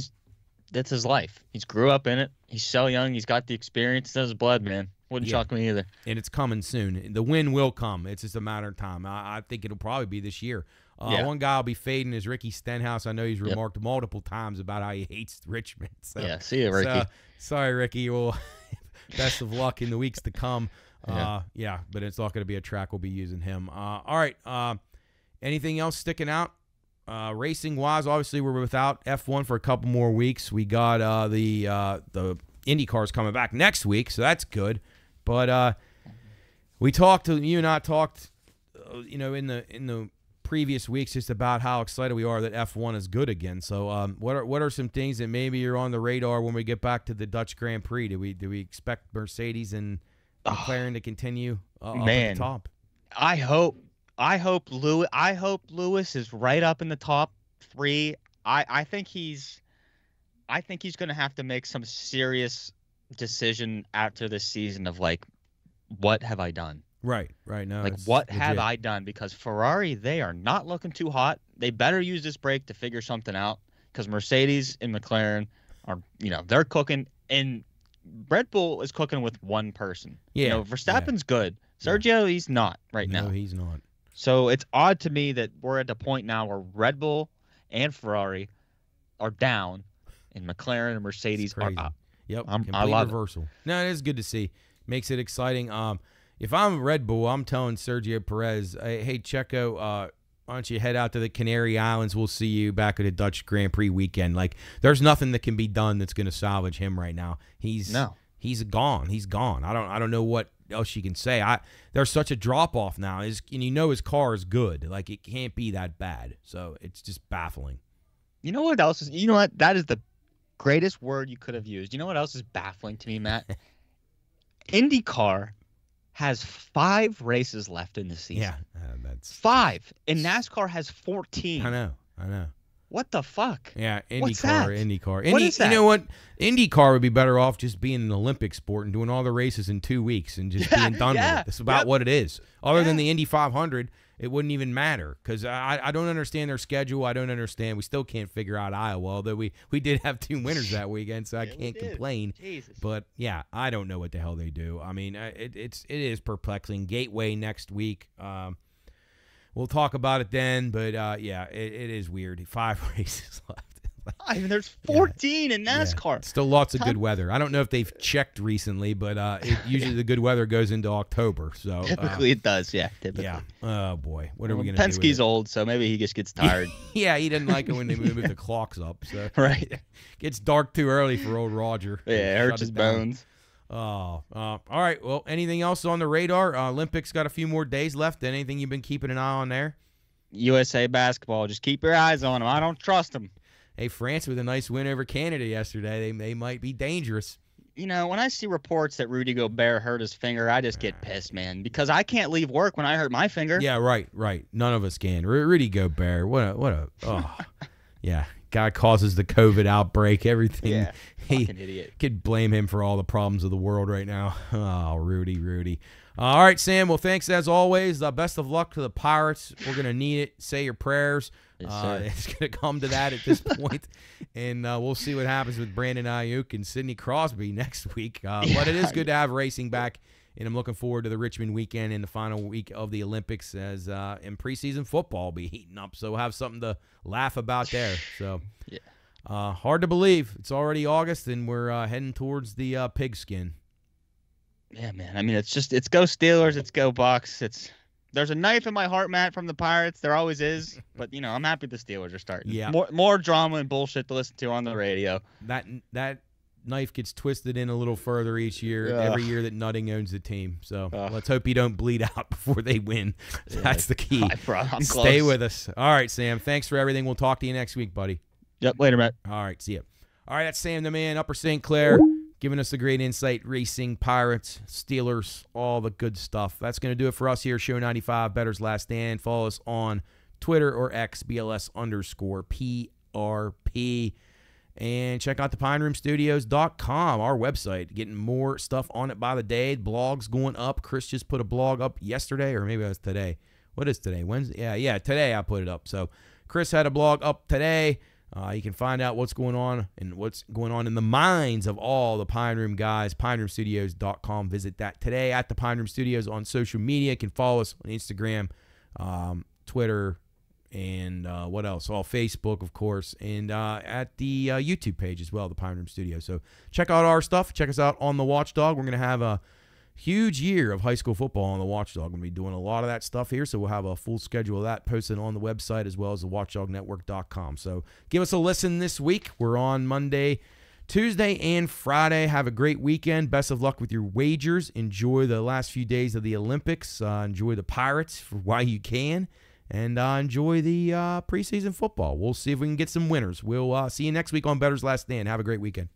that's his life. He's grew up in it. He's so young. He's got the experience. It's in his blood, man. Wouldn't shock me either. And it's coming soon. The win will come. It's just a matter of time. I think it'll probably be this year. One guy I'll be fading is Ricky Stenhouse. I know he's remarked multiple times about how he hates Richmond. So, yeah, see you, Ricky. Sorry, Ricky. Well, best of luck in the weeks to come. But it's not going to be a track. We'll be using him. All right. Anything else sticking out? Racing-wise, obviously, we're without F1 for a couple more weeks. We got the Indy cars coming back next week, so that's good. But you and I talked, in the previous weeks just about how excited we are that F1 is good again. So what are some things that maybe are on the radar when we get back to the Dutch Grand Prix? Do we expect Mercedes and McLaren to continue up at the top? I hope Lewis is right up in the top 3. I think he's going to have to make some serious decision after this season of like, what have I done? Right. No. Like, what have I done? Because Ferrari, they are not looking too hot. They better use this break to figure something out. Because Mercedes and McLaren are, they're cooking, and Red Bull is cooking with one person. Yeah. Verstappen's good. Sergio, he's not now. No, he's not. So it's odd to me that we're at the point now where Red Bull and Ferrari are down, and McLaren and Mercedes are up. Yep, I love reversal. It. No, it is good to see. Makes it exciting. If I'm Red Bull, I'm telling Sergio Perez, hey, Checo, why don't you head out to the Canary Islands? We'll see you back at the Dutch Grand Prix weekend. Like, there's nothing that can be done that's going to salvage him right now. He's gone. He's gone. I don't know what else you can say. There's such a drop off now, and his car is good. Like, it can't be that bad. So it's just baffling. You know what else is? You know what? That is the greatest word you could have used. You know what else is baffling to me, Matt? IndyCar has 5 races left in the season. Yeah, that's 5, and NASCAR has 14. I know. What the fuck? Yeah, IndyCar. What is that? You know what? IndyCar would be better off just being an Olympic sport and doing all the races in 2 weeks and just being done with it. That's about what it is. Other than the Indy 500, it wouldn't even matter because I don't understand their schedule. I don't understand. We still can't figure out Iowa, although we did have 2 winners that weekend, so I can't complain. Jesus. But, yeah, I don't know what the hell they do. I mean, it is perplexing. Gateway next week. We'll talk about it then, but, it is weird. 5 races left. I mean, there's 14 in NASCAR. Still lots of good weather. I don't know if they've checked recently, but usually the good weather goes into October. So typically it does, typically. Yeah. Oh, boy. What are we going to do? Penske's old, so maybe he just gets tired. Yeah, he doesn't like it when they move the clocks up. So right. Gets dark too early for old Roger. Yeah, it hurts his bones. Oh, all right. Well, anything else on the radar? Olympics got a few more days left. Anything you've been keeping an eye on there? USA basketball. Just keep your eyes on them. I don't trust them. Hey, France with a nice win over Canada yesterday. They might be dangerous. When I see reports that Rudy Gobert hurt his finger, I just get pissed, man, because I can't leave work when I hurt my finger. Yeah, right. None of us can. Rudy Gobert, guy causes the COVID outbreak, everything. Yeah, fucking idiot. Could blame him for all the problems of the world right now. Oh, Rudy. All right, Sam. Well, thanks as always. Best of luck to the Pirates. We're going to need it. Say your prayers. It's going to come to that at this point. And we'll see what happens with Brandon Ayuk and Sidney Crosby next week. But it is good to have racing back, and I'm looking forward to the Richmond weekend and the final week of the Olympics as in preseason football will be heating up. So we'll have something to laugh about there. So hard to believe. It's already August, and we're heading towards the pigskin. Yeah, man. I mean, it's go Steelers, it's go Bucks. There's a knife in my heart, Matt, from the Pirates. There always is. But, I'm happy the Steelers are starting. Yeah. More drama and bullshit to listen to on the radio. That knife gets twisted in a little further each year, every year that Nutting owns the team. So let's hope you don't bleed out before they win. That's the key. I'm Stay close. with us. All right, Sam. Thanks for everything. We'll talk to you next week, buddy. Yep. Later, Matt. All right. See ya. All right. That's Sam the Man, Upper St. Clair, giving us the great insight, racing, Pirates, Steelers, all the good stuff. That's going to do it for us here, Show 95, Bettor's Last Stand. Follow us on Twitter or X, BLS_PRP. And check out the PineRoomStudios.com, our website. Getting more stuff on it by the day. Blogs going up. Chris just put a blog up yesterday, or maybe it was today. What is today? Wednesday? Yeah, today I put it up. So Chris had a blog up today. You can find out what's going on and what's going on in the minds of all the Pine Room guys. PineRoomStudios.com. Visit that today at the Pine Room Studios on social media. You can follow us on Instagram, Twitter, and what else? All Facebook, of course, and at the YouTube page as well, the Pine Room Studio. So check out our stuff. Check us out on the Watchdog. We're going to have a huge year of high school football on the Watchdog. We're going to be doing a lot of that stuff here, so we'll have a full schedule of that posted on the website as well as the watchdognetwork.com. So give us a listen this week. We're on Monday, Tuesday, and Friday. Have a great weekend. Best of luck with your wagers. Enjoy the last few days of the Olympics. Enjoy the Pirates while you can. And enjoy the preseason football. We'll see if we can get some winners. We'll see you next week on Bettor's Last Stand. Have a great weekend.